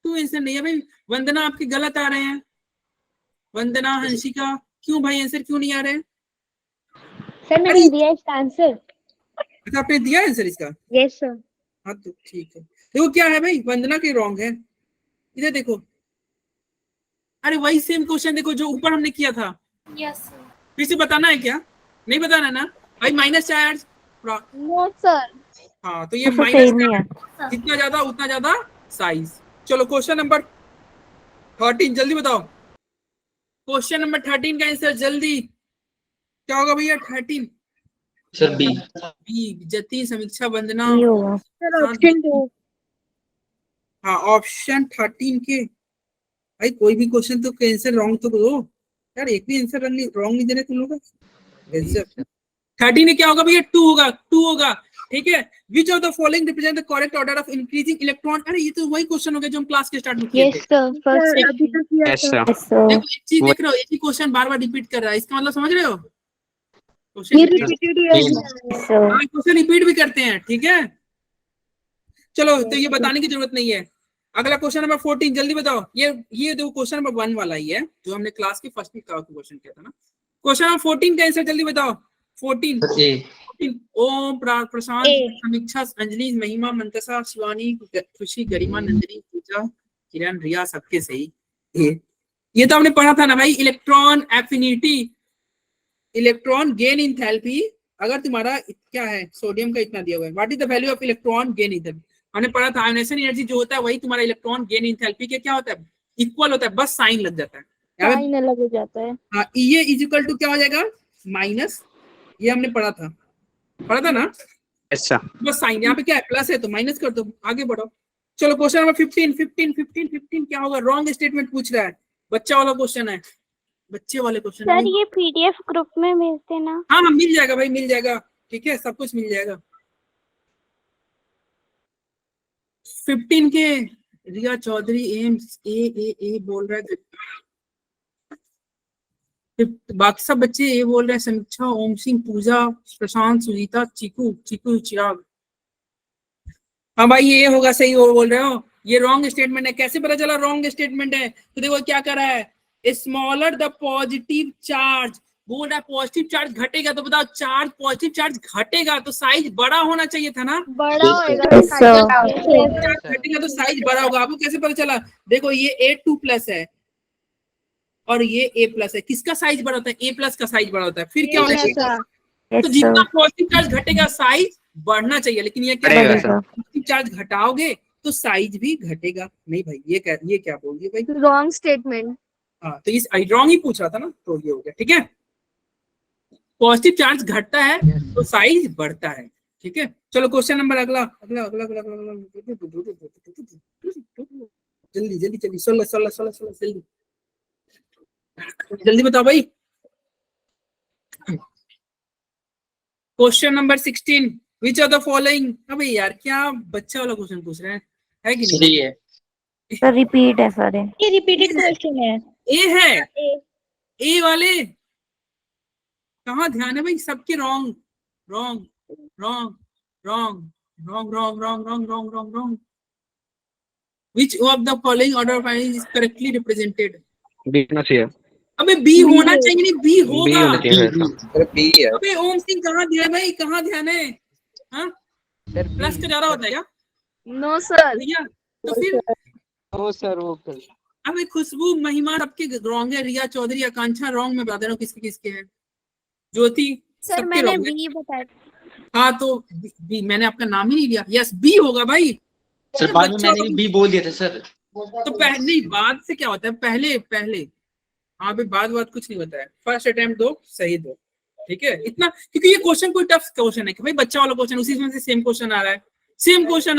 क्यों आंसर नहीं है भाई, वंदना आपके गलत आ रहे हैं, वंदना, हंसिका, क्यों भाई आंसर क्यों नहीं आ रहे हैं, सर मैंने दिया इसका आंसर, अच्छा आपने दिया आंसर इसका, यस सर, हाँ तो ठीक है, देखो क्या है भाई, वंदना के रॉन्ग है, इधर देखो, अरे वही सेम क्वेश्चन देखो जो ऊपर हमने किया था, यस फिर से बताना है क्या, नहीं बताना ना भाई, माइनस चार्ज, नो सर, हाँ तो ये माइनस जितना ज्यादा उतना ज्यादा साइज। चलो क्वेश्चन नंबर 13 जल्दी बताओ। क्वेश्चन नंबर 13 का आंसर जल्दी क्या होगा भैया? 13 सर बी। बी, जति, समीक्षा, वंदना। ये होगा। Sir option 2। हाँ ऑप्शन 13 के भाई कोई भी क्वेश्चन तो आंसर रॉन्ग तो दो यार, एक भी आंसर रॉन्ग नहीं देने तुम लोग। 13 में क्या होगा भैया? 2 होगा, 2 होगा। ठीक है, विच of the following represent the correct order of increasing electron. अरे ये तो वही क्वेश्चन हो गया जो हम क्लास के स्टार्ट में किए यस थे। सर, फर्स्ट सर अभी सेक्शन। तक किया यस था। सर। Yes sir. देखो एक चीज देख रहे हो, एक ही क्वेश्चन बार बार रिपीट कर रहा है, इसका मतलब समझ रहे हो? ये क्वेश्चन रिपीटेड ही है। Yes sir. हाँ क्वेश्चन रिपीट भी करते हैं। ठीक है चलो, तो ये बताने की जरूरत नहीं है। अगला क्वेश्चन नंबर 14 जल्दी बताओ। ये दो क्वेश्चन नंबर 1 वाला ही है जो हमने क्लास के फर्स्ट में क्वेश्चन किया था ना। क्वेश्चन नंबर 14 का आंसर जल्दी बताओ। 14 सर ए। ओम, प्रशांत, ए। समीक्षा, अंजलि, महिमा, मंतसा, शिवानी, खुशी, गरिमा, नंदिनी, पूजा, किरण, रिया, सबके सही। ये तो हमने पढ़ा था ना भाई, electron affinity, electron gain enthalpy. अगर तुम्हारा क्या है, सोडियम का इतना दिया हुआ है, what is the value of electron gain enthalpy. हमने पढ़ा था आयोनाइजेशन एनर्जी जो होता है वही तुम्हारा इलेक्ट्रॉन गेन इंथैल्पी के क्या होता है, इक्वल होता है, बस साइन लग जाता है। साइन अलग हो जाता है। हाँ ये इज इक्वल टू क्या हो जाएगा, माइनस, ये हमने पढ़ा था ना। Yes sir. बस साइन यहाँ पे क्या है, प्लस है तो माइनस कर दो, आगे बढ़ो। चलो क्वेश्चन नंबर 15 क्या होगा? रॉन्ग स्टेटमेंट पूछ रहा है, बच्चा वाला क्वेश्चन है, बच्चे वाले क्वेश्चन सर ये पीडीएफ ग्रुप में भेजते ना। हाँ मिल जाएगा भाई, मिल जाएगा। ठीक है सब कुछ मिल जाएगा। 15 के रिया चौधरी एम्स ए बोल रहा है, बाकी सब बच्चे ये बोल रहे हैं, समीक्षा, ओम सिंह, पूजा, प्रशांत, सुजीता, चीकू चिराग। हाँ भाई ये होगा, सही वो बोल रहे हो। ये रॉन्ग स्टेटमेंट है। कैसे पता चला रॉन्ग स्टेटमेंट है? तो देखो क्या कर रहा है, स्मॉलर द पॉजिटिव चार्ज, बोल रहा है पॉजिटिव चार्ज घटेगा, तो बताओ चार्ज, पॉजिटिव चार्ज घटेगा तो साइज बड़ा होना चाहिए था ना। बड़ा होएगा Yes, तो sir. चार्ज घटेगा तो साइज बड़ा होगा। आपको कैसे पता चला? देखो ये A2+ है और ये A+ है, किसका साइज बड़ा होता है? A+ का साइज बड़ा होता है। फिर क्या होता है, तो यस जितना सर। पॉजिटिव चार्ज घटेगा साइज बढ़ना चाहिए, लेकिन ये क्या बढ़ेगा है, सर। पॉजिटिव चार्ज घटाओगे तो साइज भी घटेगा। नहीं भाई ये क्या बोल दिया भाई? Wrong statement. हाँ तो इस रॉन्ग ही पूछ रहा था ना, तो ये हो गया। ठीक है, पॉजिटिव चार्ज घटता है तो साइज बढ़ता है। ठीक है चलो क्वेश्चन नंबर अगला जल्दी 16 जल्दी बताओ भाई। Question number 16 which of the following. अबे यार क्या बच्चा वाला क्वेश्चन पूछ रहे हैं, है कि नहीं? है। सर रिपीट है सारे। ये रिपीटेड क्वेश्चन है। ए है, ए वाले कहाँ ध्यान है भाई सबके? Wrong wrong wrong wrong wrong wrong wrong wrong wrong wrong wrong. Which of the following order of priority is correctly represented? B होना चाहिए। अबे बी होना चाहिए, नहीं बी बी होगा। होना चाहिए सर। अबे ओम सिंह कहाँ ध्यान भाई, कहाँ ध्यान है? हाँ प्लस का ज्यादा होता है क्या नो सर। भैया? तो फिर वो सर वो अबे खुशबू, महिमा सबके रॉन्ग है, रिया चौधरी, आकांक्षा रॉन्ग। मैं बता दे रहा हूँ किसके किसके है। ज्योति सर सबके मैंने रॉन्ग है। बी बताया। हाँ तो बी, मैंने आपका नाम ही नहीं लिया। यस बी होगा भाई। सर बाद में मैंने भी बी बोल दिया था सर। तो पहले बाद से क्या होता है, पहले हाँ भाई बाद कुछ नहीं होता है। फर्स्ट अटेम्प्ट दो, सही दो। ठीक है इतना, क्योंकि ये क्वेश्चन कोई टफ क्वेश्चन है कि भाई बच्चा वाला क्वेश्चन, उसी में से सेम क्वेश्चन आ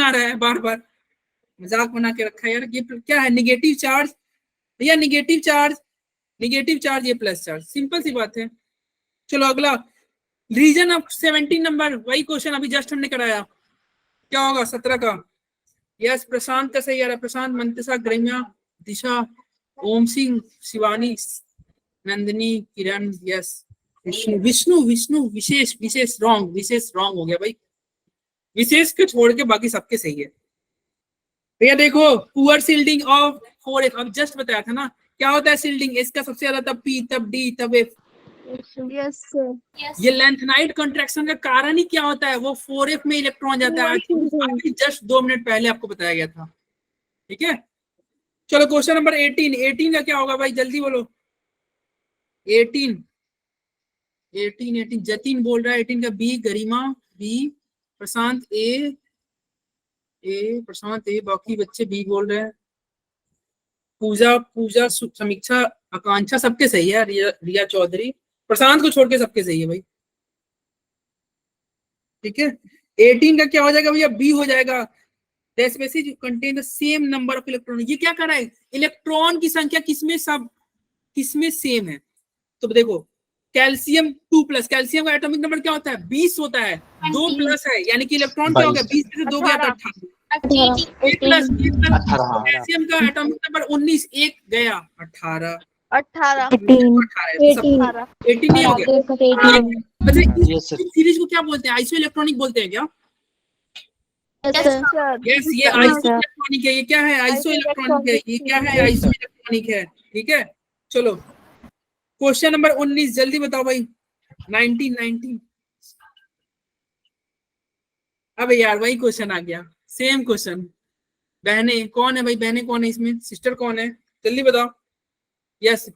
रहा है, बार मजाक बना के रखा है यार। ये क्या है, निगेटिव चार्ज या निगेटिव चार्ज ये प्लस चार्ज, सिंपल सी बात है। चलो अगला रीजन ऑफ 17 नंबर, वही क्वेश्चन अभी जस्ट हमने कराया, क्या होगा 17 का? यस प्रशांत का सही आ रहा है, प्रशांत, मंतसा, गरिमा, दिशा, ओम सिंह, शिवानी, नंदिनी, किरण। यस विष्णु विशेष रॉन्ग हो गया भाई। विशेष को छोड़ के बाकी सबके सही है। भैया देखो पुअर सील्डिंग ऑफ 4F, अब जस्ट बताया था ना क्या होता है सील्डिंग, इसका सबसे ज्यादा तब P तब D तब F। Yes sir. ये लेंथनाइट कंट्रैक्शन का कारण ही क्या होता है, वो 4F में इलेक्ट्रॉन जाता है, जस्ट 2 मिनट पहले आपको बताया गया था। ठीक है चलो क्वेश्चन नंबर 18 का क्या होगा भाई, जल्दी बोलो। 18 जतिन बोल रहा है 18 का बी, गरिमा बी, प्रशांत ए, बाकी बच्चे बी बोल रहे हैं। पूजा पूजा समीक्षा आकांक्षा सबके सही है, रिया चौधरी, प्रशांत को छोड़ के सबके सही है भाई। ठीक है, 18 का क्या हो जाएगा भैया, बी हो जाएगा। The species contain the same number of electron। ये क्या कर रहा है, इलेक्ट्रॉन की संख्या किसमें सेम है। तो देखो कैल्शियम 2+, कैल्शियम का एटॉमिक नंबर क्या होता है 20 होता है, 2+ है यानी कि इलेक्ट्रॉन क्या हो गया 20 में से 2 गया तो 18 कैल्शियम का एटॉमिक नंबर 19, 1 गया 18 18 18 नहीं हो गया। अच्छा Yes, sir. इस सीरीज को क्या बोलते हैं, आइसो इलेक्ट्रॉनिक बोलते हैं क्या। Yes, sir. यस ये आइसो इलेक्ट्रॉनिक है, ये क्या है आइसो इलेक्ट्रॉनिक है, ये क्या है आइसो इलेक्ट्रॉनिक है। ठीक है चलो क्वेश्चन नंबर 19 जल्दी बताओ भाई। 19 अबे यार वही क्वेश्चन आ गया, सेम क्वेश्चन। बहने कौन है भाई, बहने कौन है इसमें, सिस्टर कौन है जल्दी बताओ। यस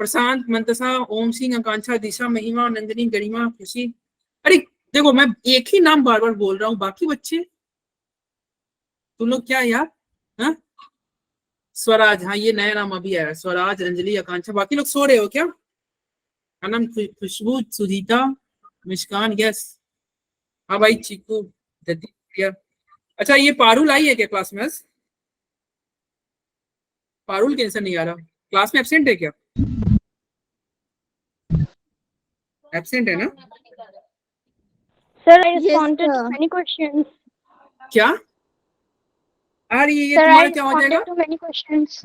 प्रशांत, मंतसा, ओम सिंह, आकांक्षा, दिशा, महिमा, नंदिनी, गरिमा, खुशी। अरे देखो मैं एक ही नाम बार बार बोल रहा हूँ, बाकी बच्चे तुम लोग क्या यार। हाँ स्वराज, हाँ ये नया नाम अभी आया, स्वराज, अंजलि, आकांक्षा, बाकी लोग सो रहे हो क्या। अनम, खुशबू, सुजीता, मुस्कान, यस हाँ भाई, चीकू, दीदी। अच्छा ये पारुल आई है क्या क्लास में, पारुल कैंसर नहीं आ रहा, क्लास में एब्सेंट है क्या, एब्सेंट है ना। Sir, I Yes, responded sir. to many questions. क्या अरे ये Sir, I तुम्हारा क्या हो जाएगा। responded to many questions.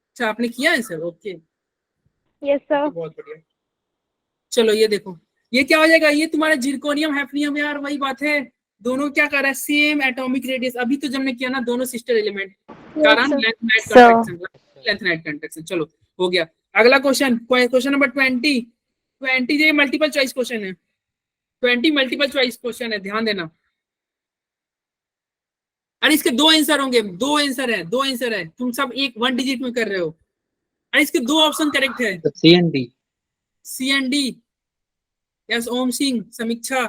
अच्छा आपने किया है सर, ओके Yes, sir. बहुत बढ़िया। चलो ये देखो ये क्या हो जाएगा, ये तुम्हारा जिरकोनियम हैफनियम, यार वही बात है, दोनों क्या कर रहा है सेम एटॉमिक रेडियस। अभी तो जब हमने किया ना दोनों सिस्टर एलिमेंट, कारण sir. Length night Sir. Conduction, length night conduction. चलो हो गया। अगला क्वेश्चन, क्वेश्चन नंबर 20 ये मल्टीपल चॉइस क्वेश्चन है, 20 मल्टीपल चॉइस क्वेश्चन है, ध्यान देना। अरे इसके 2 आंसर होंगे, 2 आंसर है, तुम सब 1 डिजिट में कर रहे हो। अरे इसके 2 ऑप्शन करेक्ट है, C and D. C and D. Yes Om Singh, Samiksha,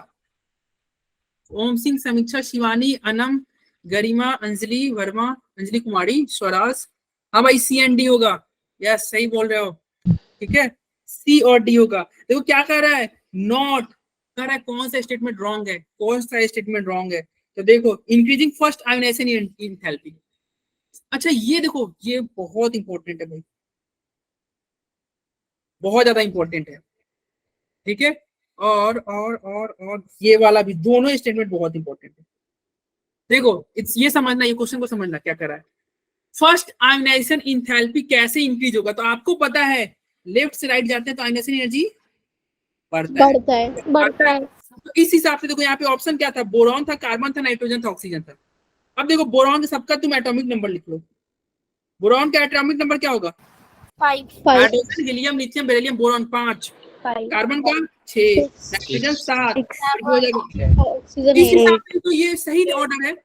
Om Singh, समीक्षा, शिवानी, अनम, गरिमा, अंजलि वर्मा, अंजलि कुमारी, स्वराज। हाँ भाई सी एंड डी होगा, यस सही बोल रहे हो। ठीक है सी और डी होगा। देखो क्या कर रहा है, नॉट कर रहा है, कौन सा स्टेटमेंट रॉन्ग है, कौन सा स्टेटमेंट रॉन्ग है। तो देखो इंक्रीजिंग फर्स्ट आयोनाइजेशन एंथैल्पी। अच्छा ये देखो ये बहुत इंपॉर्टेंट है भाई, बहुत ज्यादा इंपॉर्टेंट है। ठीक है और ये वाला भी, दोनों स्टेटमेंट बहुत इंपॉर्टेंट है। देखो ये समझना, ये क्वेश्चन को समझना क्या कर रहा है। फर्स्ट आयोनाइजेशन एंथैल्पी कैसे इंक्रीज होगा, तो आपको पता है लेफ्ट से राइट जाते हैं तो आयोनाइजेशन एनर्जी बढ़ता है। तो इस हिसाब से देखो यहाँ पे ऑप्शन क्या था, बोरॉन था, कार्बन था, नाइट्रोजन था, ऑक्सीजन था। अब देखो बोरॉन सबका तुम एटॉमिक नंबर लिख लो, बोरॉन का एटॉमिक नंबर क्या होगा 5 hydrogen, helium, lithium, beryllium, boron 5, carbon का 6, नाइट्रोजन 7, हो जाएगा। इस हिसाब से तो ये सही ऑर्डर है,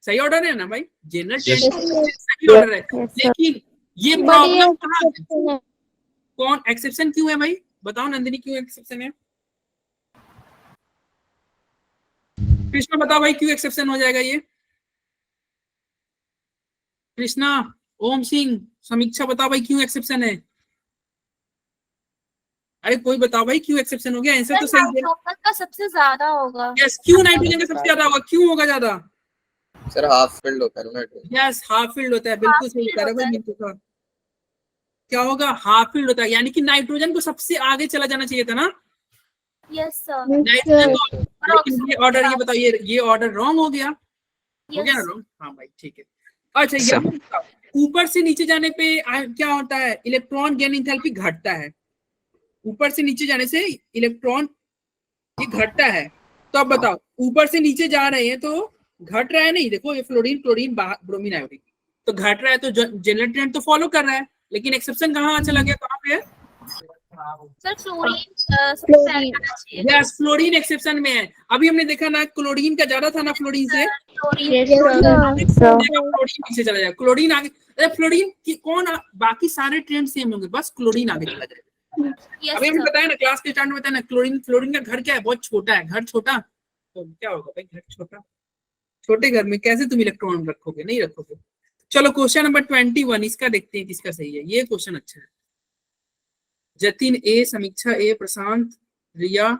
सही ऑर्डर है ना भाई, जनरल सही ऑर्डर है। लेकिन ये प्रॉब्लम कहाँ है, कौन एक्सेप्शन क्यों है भाई, बताओ नंदिनी क्यों एक्सेप्शन है। कृष्णा बताओ भाई क्यों एक्सेप्शन हो जाएगा ये, कृष्णा, ओम सिंह, समीक्षा बताओ भाई क्यों एक्सेप्शन है। अरे कोई बताओ भाई क्यों एक्सेप्शन हो गया, आंसर तो सही है। नाइट्रोजन का सबसे ज्यादा होगा। यस क्यों नाइट्रोजन का सबसे ज्यादा होगा, क्यों होगा ज्यादा। सर हाफ फील्ड होता है नाइट्रोजन। यस हाफ फील्ड होता है, बिल्कुल सही कह रहा है भाई मिंटू का। क्या होगा, हाफ फील्ड होता है, यानी कि नाइट्रोजन को सबसे आगे चला जाना चाहिए था ना। Yes sir. नाइट्रोजन को, लेकिन ये ऑर्डर, ये बताओ ये ऑर्डर रॉन्ग हो गया, हो गया ना रॉन्ग। हाँ भाई ठीक है। अच्छा ये ऊपर से नीचे जाने पे क्या होता है, इलेक्ट्रॉन गेन एंथैल्पी घटता है, ऊपर से नीचे जाने से इलेक्ट्रॉन ये घटता है। तो अब बताओ ऊपर से नीचे जा रहे हैं तो घट रहा है, नहीं देखो ये फ्लोरीन, क्लोरीन, ब्रोमीन, आयोडीन तो घट रहा है, तो जनरल ट्रेंड तो फॉलो कर रहा है। लेकिन एक्सेप्शन कहाँ चला गया, कहाँ पे है sir fluorine yes fluorine exception में है। अभी हमने देखा ना क्लोरीन का ज्यादा था ना फ्लोरीन से, क्लोरीन पीछे चला जाएगा, क्लोरीन आगे। अरे फ्लोरीन की कौन बाकी सारे ट्रेंड सेम होंगे, बस क्लोरीन आगे चला जाएगा। अभी हमने बताया ना क्लास के स्टार्ट में बताया ना, क्लोरीन का घर क्या है, बहुत छोटा है, घर छोटा तो क्या होगा भाई, घर छोटा, छोटे घर में कैसे तुम इलेक्ट्रॉन रखोगे, नहीं रखोगे। चलो क्वेश्चन नंबर 21 इसका देखते हैं किसका सही है। ये क्वेश्चन अच्छा है। जतिन ए, समीक्षा ए, प्रशांत, रिया,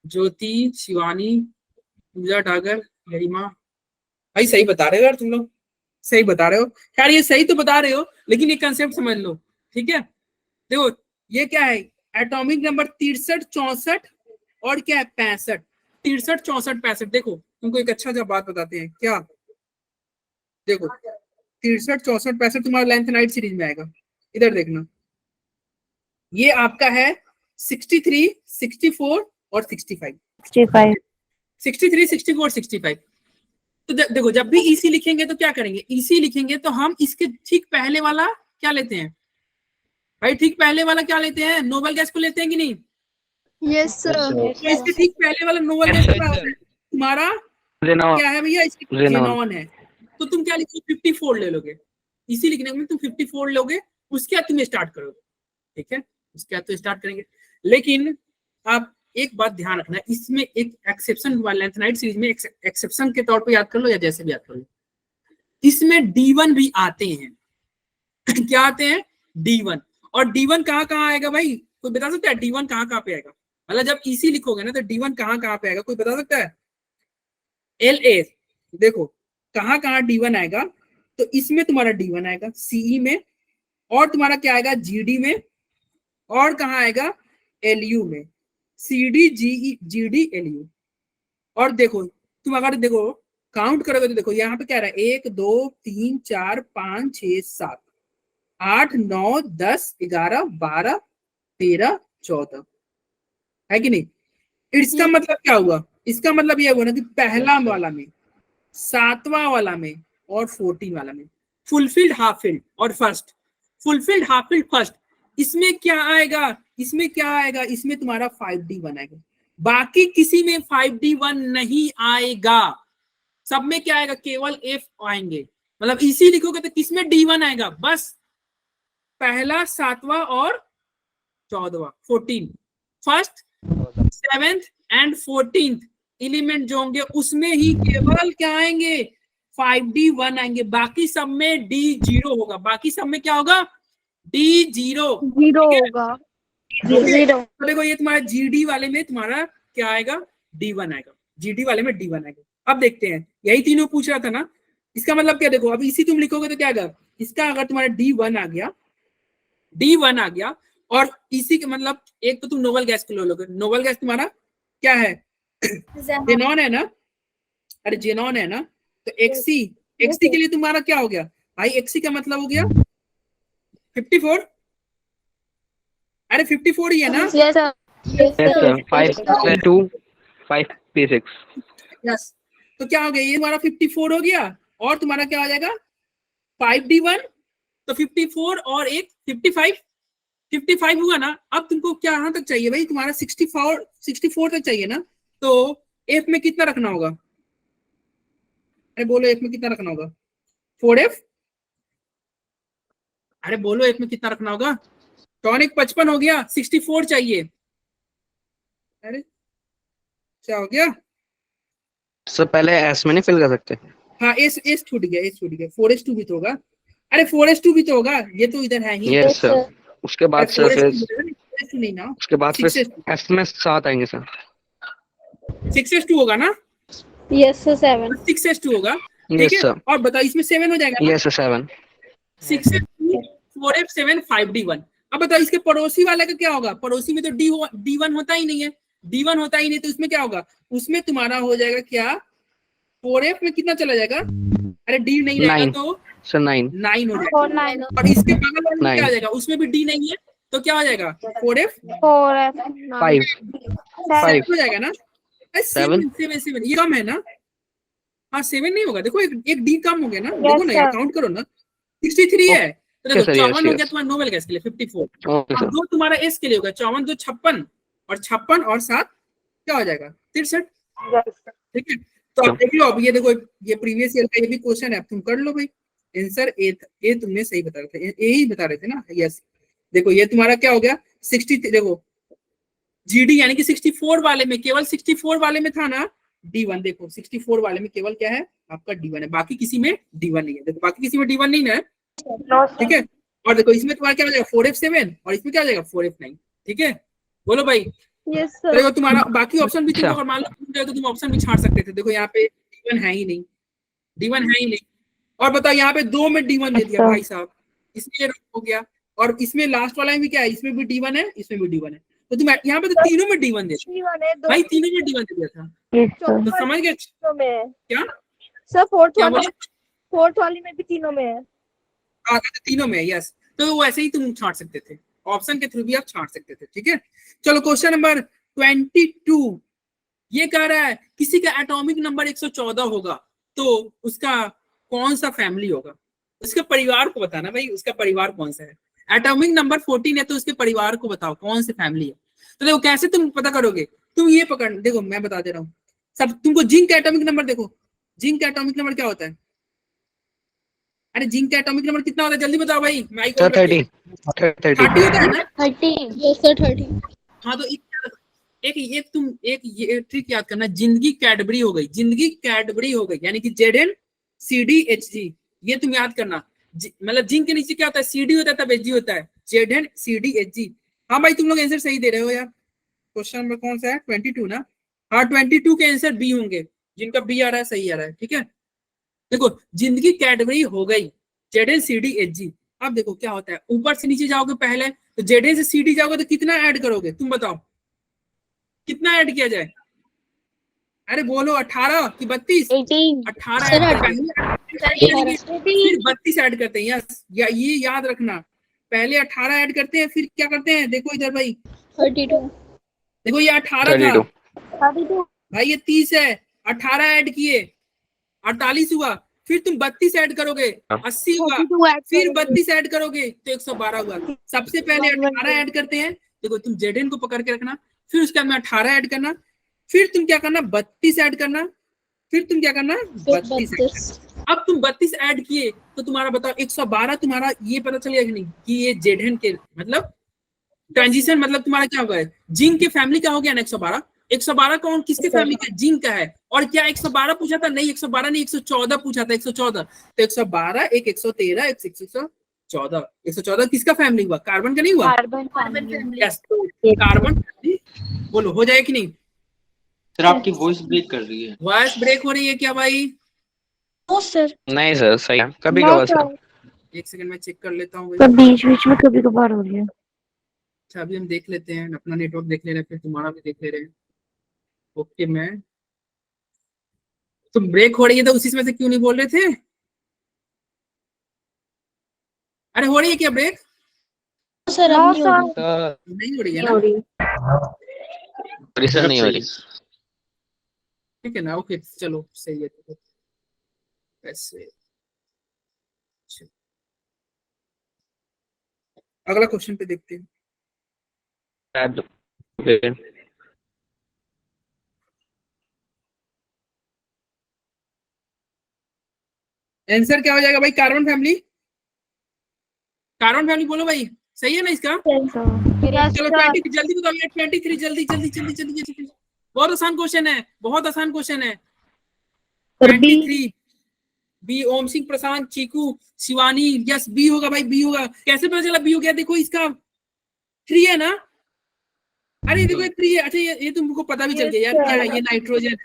ज्योति, शिवानी, पूजा डागर, गरिमा। भाई सही बता रहे हो यार तुम लोग, सही बता रहे हो यार, ये सही तो बता रहे हो, लेकिन ये कंसेप्ट समझ लो, ठीक है। देखो ये क्या है, एटॉमिक नंबर 63, 64 और क्या है 65, 63, 64, 65। देखो तुमको एक अच्छा सा बात बताते हैं क्या, देखो 63, 64, 65 तुम्हारा लेंथेनाइट सीरीज में आएगा। इधर देखना, ये आपका है 63, 64 और 65, 65 63, 64, 65। तो देखो जब भी इसी लिखेंगे तो क्या करेंगे, इसी लिखेंगे तो हम इसके ठीक पहले वाला क्या लेते हैं भाई, ठीक पहले वाला क्या लेते हैं, नोबल गैस को लेते हैं कि नहीं। Yes sir. तो इसके ठीक पहले वाला नोबल गैस क्या होता है तुम्हारा, क्या है भैया, इसके जेनॉन है। तो तुम क्या लिखोगे, 54 ले लोगे, इसी लिखने में तुम 54 लोगे, उसके बाद तुम स्टार्ट करोगे, ठीक है, उसके बाद तो स्टार्ट करेंगे। लेकिन आप एक बात ध्यान रखना, इसमें एक एक्सेप्शन हुआ लेंथेनाइट सीरीज में, एक्सेप्शन के तौर पे याद कर लो या जैसे भी याद कर लो, इसमें D1 भी आते हैं क्या आते हैं, D1। और D1 कहाँ कहाँ आएगा भाई, कोई बता सकता है D1 कहाँ कहाँ पे आएगा, मतलब जब इसी लिखोगे ना तो D1 कहाँ कहाँ पे आएगा, कोई बता सकता है। LA देखो कहाँ कहाँ D1 आएगा, तो इसमें तुम्हारा D1 आएगा CE में, और तुम्हारा क्या आएगा GD में, और कहाँ आएगा LU में, CD GE GD LU। और देखो तुम अगर देखो काउंट करोगे तो देखो यहाँ पे क्या रहा है, 1 2 3 4 5 6 7 8 9 10 11 12 13 14 है कि नहीं। इसका मतलब क्या हुआ, इसका मतलब ये हुआ ना कि पहला वाला में, 7वां वाला में और 14 वाला में फुलफिल्ड, हाफ फिल्ड और first, fulfilled, half filled, first, इसमें क्या आएगा, इसमें क्या आएगा, इसमें तुम्हारा 5D1 आएगा। बाकी किसी में 5D1 नहीं आएगा, सब में क्या आएगा, केवल F आएंगे। मतलब इसी लिखोगे तो किसमें D1 आएगा, बस पहला, 7वां और 14वां, 14, first, 7th and 14th element जो होंगे उसमें ही केवल क्या आएंगे, 5D1 आएंगे। बाकी सब में D0 होगा, बाकी सब में क्या होगा, D0 जीरो होगा। जीरो। तो देखो ये तुम्हारा GD वाले में तुम्हारा क्या आएगा, D1 आएगा, GD वाले में D1 आएगा। अब देखते हैं, यही तीनों पूछ रहा था ना, इसका मतलब क्या, देखो अब इसी तुम लिखोगे तो क्या आएगा, इसका अगर तुम्हारा D1 आ गया, D1 आ गया, और इसी के मतलब एक तो तुम नोबल गैस को ले लोगे, नोबल गैस तुम्हारा क्या है, जेनॉन है ना, अरे जेनॉन है ना, तो XC के लिए तुम्हारा क्या हो गया भाई, XC का मतलब हो गया 54, अरे 54 ही है ना, yes sir. Yes, sir. 5 2 5 P6. Yes. तो क्या हो गया, ये तुम्हारा 54 हो गया, और तुम्हारा क्या हो जाएगा 5D1, तो 54 और एक 55 हुआ ना। अब तुमको क्या यहाँ तक चाहिए भाई, तुम्हारा 64 तक चाहिए ना, तो F में कितना रखना होगा, अरे बोलो F में कितना रखना होगा, 4F, अरे बोलो F में कितना रखना होगा, टॉनिक 55 हो गया, 64 चाहिए, अरे क्या हो गया, सर पहले S में नहीं फिल कर सकते। हाँ S छूट गया, 4S2 भी तो होगा, अरे 4S2 भी तो होगा, ये तो इधर है ही। यस सर, उसके बाद सर फिर 4S2 नहीं ना, उसके बाद फिर S में 7 आएंगे सर। 6S2 होगा ना, यस सर। 7 6S2 होगा, ठीक यस है। सर, और बताओ इसमें 7 हो जाएगा ना, yes sir 7 6S2 4F7 5D1। अब बताओ इसके पड़ोसी वाले का क्या होगा, पड़ोसी में तो D1 होता ही नहीं है, D1 होता ही नहीं, तो इसमें क्या होगा, उसमें तुम्हारा हो जाएगा क्या, 4F में कितना चला जाएगा, अरे D नहीं रहेगा 9 तो सर 9 9 हो जाएगा, और इसके बगल वाले में क्या आ जाएगा, उसमें भी D नहीं है तो क्या हो जाएगा, 4F 5 5 हो जाएगा ना, 7 ये कम है ना, हाँ 7 नहीं होगा, देखो एक D कम हो गया ना, देखो ना यार काउंट करो ना, 63 है, तो देखो 54 हो गया तुम्हारा नोबेल गैस के लिए 54, ओके और सर 2 तुम्हारा S के लिए होगा 54 2 56, और 56 और 7 क्या हो जाएगा 63, ठीक है। तो आप देख लो, अब ये देखो ये प्रीवियस ईयर का ये भी क्वेश्चन है, अब तुम कर लो भाई आंसर। ए तुमने सही बता रहे थे, ए ही बता रहे थे ना, यस। देखो ये तुम्हारा क्या हो गया 60, देखो GD यानी कि 64 वाले में, केवल 64 वाले में था ना, D1 देखो 64 वाले में केवल क्या है आपका D1 है, बाकी किसी में D1 नहीं है। देखो बाकी किसी में D1 नहीं है, ठीक है। और देखो इसमें तुम्हारा क्या हो जाएगा 4F7 और इसमें क्या हो जाएगा 4F9, ठीक है। बोलो भाई। यस तो सर। देखो तुम्हारा बाकी ऑप्शन भी तुम अगर मान लो तो तुम ऑप्शन भी छाड़ सकते थे। देखो यहाँ पे D1 है ही नहीं, D1 है ही नहीं। और बताओ यहाँ पे 2 में D1 दे दिया अच्छा। भाई साहब, इसमें हो गया। और इसमें लास्ट वाला में क्या है, इसमें भी D1 है, इसमें भी D1 है। तो तुम यहाँ पे तो तीनों में D1 दे दिया D1 है, दो भाई, तीनों में D1 दे दिया था। Yes sir. तो समझ गए तीनों में है। क्या सर क्या बोले? फोर्थ वाली में भी तीनों में है। हाँ तो तीनों में, यस। तो वैसे ही तुम छांट सकते थे, ऑप्शन के थ्रू भी आप छांट सकते थे, ठीक है। चलो क्वेश्चन नंबर 22 ये कह रहा है किसी का एटॉमिक नंबर 114 होगा तो उसका कौन सा फैमिली होगा, उसके परिवार को बताना भाई, उसका परिवार कौन सा है। एटॉमिक नंबर 14 है तो उसके परिवार को बताओ कौन सी फैमिली है। तो देखो कैसे तुम पता करोगे, तुम ये पकड़, देखो मैं बता दे रहा हूँ सब। तुमको जिंक का एटॉमिक नंबर देखो, जिंक का एटॉमिक नंबर क्या होता है? अरे जिंक का एटॉमिक नंबर कितना होता है जल्दी बताओ भाई। माइक सर 30 होता है ना? 13। Yes sir 13। हाँ तो एक तुम एक ये ट्रिक याद करना, जिंदगी कैडबरी हो गई, जिंदगी कैडबरी हो गई, यानी कि ZnCdHg, ये तुम याद करना। मतलब जिंक के नीचे क्या होता है, CD होता है तब Hg होता है, ZnCdHg। हाँ भाई तुम लोग आंसर सही दे रहे हो यार। क्वेश्चन नंबर कौन सा है 22 ना? हाँ 22 के आंसर बी होंगे, जिनका बी आ रहा है सही आ रहा है, ठीक है। देखो जिंदगी कैडबरी हो गई ZnCdHg। अब देखो क्या होता है, ऊपर से नीचे जाओगे पहले तो Zn से CD जाओगे तो कितना ऐड करोगे तुम बताओ, कितना ऐड किया जाए? अरे बोलो 18 कि 32? 18 ऐड करेंगे, फिर 32 ऐड करते हैं। यस ये याद रखना, पहले 18 ऐड करते हैं फिर क्या करते हैं, देखो इधर भाई 32। देखो ये 18 था भाई, ये 30 है, 18 ऐड किए 48 हुआ, फिर तुम 32 ऐड करोगे 80 हुआ, फिर 32 ऐड करोगे तो 112 हुआ। सबसे पहले 18 ऐड करते हैं, देखो तुम Zn को पकड़ के रखना, फिर उसके बाद में 18 ऐड करना, फिर तुम क्या करना 32 ऐड करना, फिर तुम क्या करना 32। अब तुम 32 ऐड किए तो तुम्हारा बताओ 112, तुम्हारा ये पता चलेगा कि नहीं कि ये Zn के मतलब ट्रांजिशन, मतलब तुम्हारा क्या होगा, जिंक के फैमिली का हो गया ना 112। 112 कौन किसके फैमिली का, जिंक का है। और क्या 112 पूछा था? नहीं 112 नहीं 114 पूछा था, 114। तो 112 एक 113 एक 114, 114 किसका फैमिली हुआ, कार्बन का नहीं हुआ? Carbon family. Yes carbon family. बोलो हो जाए कि नहीं? सर आपकी वॉइस ब्रेक कर रही है। वॉइस ब्रेक हो रही है क्या भाई? No sir. नहीं सर सही है, कभी कभार सर। एक सेकंड में चेक कर लेता हूँ। तो बीच बीच में कभी कभार हो रही है। अच्छा अभी हम देख लेते हैं, अपना नेटवर्क देख ले रहे हैं फिर तुम्हारा भी देख ले रहे हैं। ओके मैं तुम ब्रेक हो रही है तो उसी में से क्यों नहीं बोल रहे थे? अरे हो रही है क्या ब्रेक? सर अब नहीं हो रही। सर नहीं हो रही है ना? सर नहीं हो रही। ठीक है ना, ओके चलो सही है। तो ऐसे अगला क्वेश्चन पे देखते हैं। आंसर क्या हो जाएगा भाई? कार्बन फैमिली, कार्बन फैमिली बोलो भाई, सही है ना इसका? चलो 20 जल्दी बताओ यार, 23 जल्दी जल्दी जल्दी जल्दी जल्दी। बहुत आसान क्वेश्चन है, बहुत आसान क्वेश्चन है। 23 बी, ओम सिंह, प्रशांत, चीकू, शिवानी। यस बी होगा भाई, बी होगा। कैसे पता चला बी हो गया? देखो इसका 3 है ना? अरे देखो 3 है। अच्छा ये तुमको पता भी चल गया यार क्या है, ये नाइट्रोजन।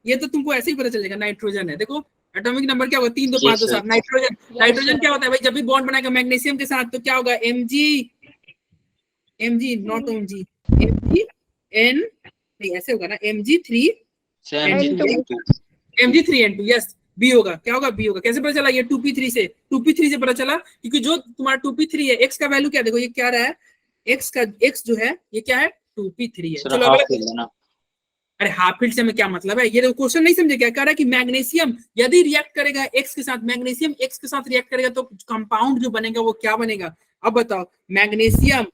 ये तो तुमको ऐसे ही पता चलेगा नाइट्रोजन है। देखो एटॉमिक नंबर क्या होगा 3 2 5 2 7 नाइट्रोजन। नाइट्रोजन क्या होता है भाई, जब भी बॉन्ड बनाएगा मैग्नीशियम के साथ तो क्या होगा Mg नॉट Mg, Mgn नहीं ऐसे होगा ना, Mg3N2 यस बी होगा। क्या होगा? बी होगा। कैसे पता चला? ये 2p3 से, 2p3 से पता चला क्योंकि जो तुम्हारा 2p3 है, x का वैल्यू क्या देखो, ये क्या रहा है, x जो है ये क्या है 2p3 है। चलो अगला। अरे हाफ फील्ड से में क्या मतलब है, ये तो क्वेश्चन नहीं समझे क्या? कह रहा है कि मैग्नीशियम यदि रिएक्ट करेगा x के साथ, मैग्नीशियम x के साथ रिएक्ट करेगा तो कंपाउंड जो बनेगा वो क्या बनेगा? अब बताओ मैग्नीशियम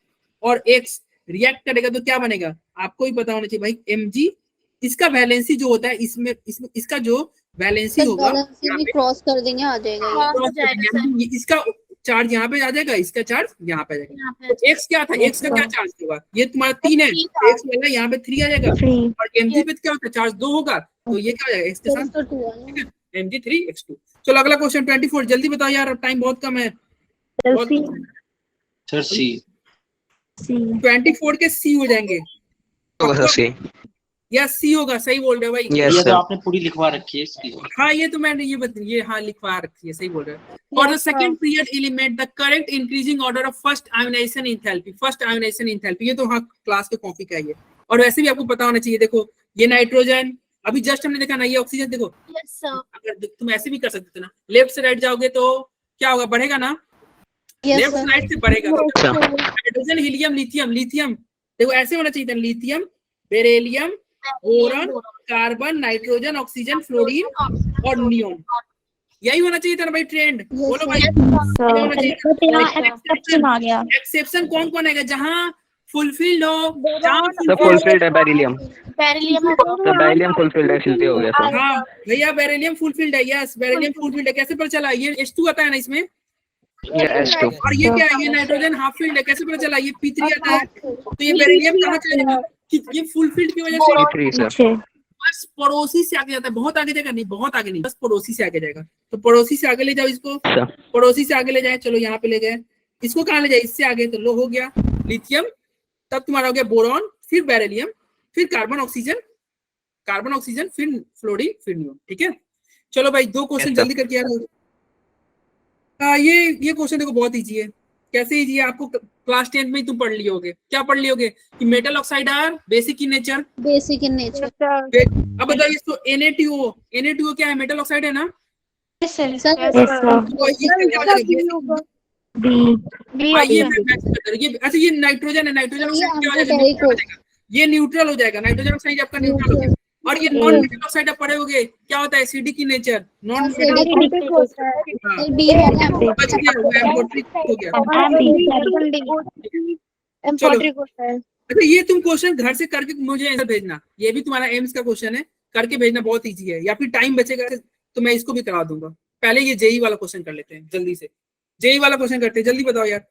और x रिएक्ट करेगा तो क्या बनेगा? आपको ही पता होना चाहिए भाई। Mg इसका वैलेंसी जो होता है इसमें इसका जो वैलेंसी होगा क्रॉस कर देंगे आ जाएगा ये। इसका चार्ज यहाँ पे आ जाएगा, इसका चार्ज यहाँ पे आ जाएगा। यहाँ पे तो एक्स क्या था, एक्स का क्या चार्ज होगा, ये तुम्हारा 3 है, Three था। एक्स वाला यहाँ पे 3 आ जाएगा, 3 और mg पे क्या होता है, चार्ज 2 होगा, तो ये क्या हो जाएगा, एक्स के साथ तो 2 है ना। mg 3 x2। चलो अगला क्वेश्चन 24, जल्दी बताओ यार, अब टाइम बहुत कम है, बहुत सी कम है। सर सी 24 के सी हो जाएंगे, होगा सी। या सी होगा, सही बोल रहे हो भाई। यस ये तो सर। आपने पूरी लिखवा रखी है इसकी। हाँ ये तो मैंने ये हाँ लिखवा रखी है, सही बोल रहे हो। For the second period element the correct increasing order of first ionization enthalpy, first ionization enthalpy, ये तो हाँ क्लास के कॉपी का ही है, और वैसे भी आपको पता होना चाहिए। देखो ये नाइट्रोजन, अभी जस्ट हमने देखा ना, ये ऑक्सीजन, देखो यस सर। अगर तुम ऐसे भी कर सकते थे ना, लेफ्ट से राइट जाओगे तो क्या होगा, बढ़ेगा ना, लेफ्ट से राइट से बढ़ेगा। हाइड्रोजन, हीलियम, लिथियम, लिथियम देखो ऐसे होना चाहिए था, lithium, beryllium, boron, carbon, nitrogen, oxygen, fluorine और नियोन, यही होना चाहिए था ना भाई ट्रेंड, बोलो भाई। एक्सेप्शन आ गया। एक्सेप्शन कौन कौन आएगा, जहां फुलफिल्ड हो, जहां सर फुलफिल्ड है बेरिलियम। बेरिलियम है। सर बेरिलियम फुलफिल्ड है, इसलिए हो गया सर। हाँ भैया बेरिलियम फुलफिल्ड है, यस बेरिलियम फुलफिल्ड है। कैसे पता चला, ये H2 आता है ना इसमें, ये H2। और ये क्या है, ये नाइट्रोजन हाफ फील्ड है, कैसे पता चला, ये P3 आता है, तो ये बेरिलियम कहाँ चला जाएगा, कि ये फुलफिल्ड की वजह से P3 सर। बस पड़ोसी से आगे जाता है, बहुत आगे जाएगा नहीं, बहुत आगे नहीं, बस पड़ोसी से आगे जाएगा। तो पड़ोसी से आगे ले जाओ इसको, अच्छा। पड़ोसी से आगे ले जाए, चलो यहाँ पे ले गए, इसको कहाँ ले जाए, इससे आगे, तो लो हो गया लिथियम, तब तुम्हारा हो गया बोरॉन, फिर बेरिलियम, फिर कार्बन ऑक्सीजन, कार्बन ऑक्सीजन, फिर फ्लोरीन, फिर नियोन। ठीक है, चलो भाई 2 क्वेश्चन Yes, sir. जल्दी करके यार। ये क्वेश्चन देखो बहुत इजी है। कैसे इजी है, आपको क्लास 10 में ही तुम पढ़ लिए होगे, क्या पढ़ लिए होगे कि metal oxide are basic in nature. Basic in nature. अब बताइए इसको, Na2O क्या है, मेटल ऑक्साइड है ना, सर तो ये अच्छा ये नाइट्रोजन है, नाइट्रोजन ऑक्साइड क्या हो जाएगा, ये न्यूट्रल हो जाएगा, नाइट्रोजन ऑक्साइड आपका न्यूट्रल हो जाएगा। और ये नॉन मेटल ऑक्साइड आप पढ़े होगे, क्या होता है, acidic in nature, non metal बच गया, एम्फोटेरिक हो गया। अच्छा ये तुम क्वेश्चन घर से करके मुझे आंसर भेजना, ये भी तुम्हारा एम्स का क्वेश्चन है, करके भेजना, बहुत इजी है। या फिर टाइम बचेगा तो मैं इसको भी करा दूंगा। पहले ये जेई वाला क्वेश्चन कर लेते हैं जल्दी से, जेई वाला क्वेश्चन करते हैं, जल्दी बताओ यार,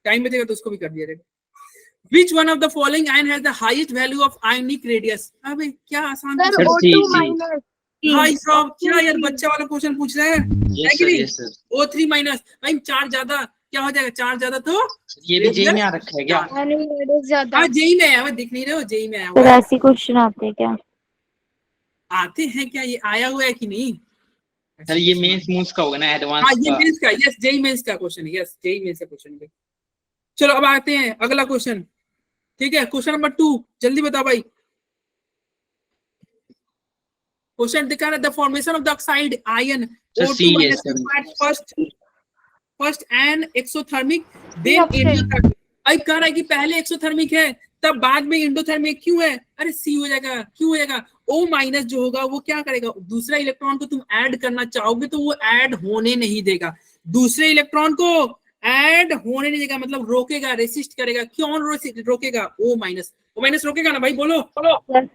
टाइम बचेगा तो उसको भी कर दिया जाएगा। Which one of the following ion has the highest value of ionic radius? अबे क्या आसान सर सी भाई साहब, क्या यार बच्चा वाला क्वेश्चन पूछ रहे हैं, है कि नहीं? Yes sir. O3 माइनस, भाई 4 ज्यादा क्या हो जाएगा, 4 ज्यादा तो ये भी जेई में आ रखा है क्या? हाँ जेई में आया, दिख नहीं रहे हो, जेई में आया सर हुआ है। ऐसी क्वेश्चन आते हैं क्या? आते हैं क्या, ये आया हुआ है कि नहीं? सर ये मेंस मूंस का होगा ना, एडवांस हाँ ये का। मेंस का, यस जेई मेंस का क्वेश्चन है, यस जेई मेंस का क्वेश्चन है। चलो अब आते हैं अगला क्वेश्चन, ठीक है, क्वेश्चन नंबर 2, जल्दी बताओ भाई। क्वेश्चन दिखा रहा है, the formation of the oxide ion O2 minus first an exothermic then endothermic. I कह रहा है कि पहले एक्सोथर्मिक है तब बाद में एंडोथर्मिक, क्यों है, अरे सी हो जाएगा, क्यों हो जाएगा, O माइनस जो होगा वो क्या करेगा, दूसरा इलेक्ट्रॉन को तुम ऐड करना चाहोगे तो वो ऐड होने नहीं देगा, दूसरे इलेक्ट्रॉन को ऐड होने नहीं देगा, मतलब रोकेगा, रेसिस्ट करेगा। क्यों रोकेगा, O माइनस रोकेगा ना भाई, बोलो। क्वेश्चन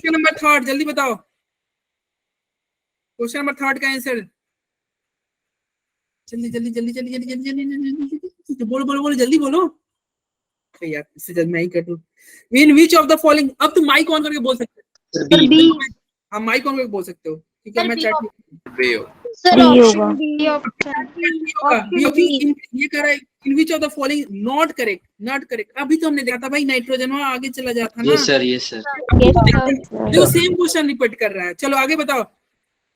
नंबर 3 जल्दी बताओ, क्वेश्चन नंबर 3 का आंसर जल्दी बोलो जल्दी बोलो यार, इससे जल्दी मैं ही कर दूं। इन विच ऑफ द फॉलोइंग, अब तुम माइक ऑन करके बोल सकते हो, हम माइक ऑन करके बोल सकते हो, ठीक है, मैं चैट ये कर रहा है, in which of the following not correct. अभी तो हमने देखा था भाई, नाइट्रोजन वहां आगे चला जाता ना, यस सर यस सर। जो सेम क्वेश्चन रिपीट कर रहा है। चलो आगे बताओ,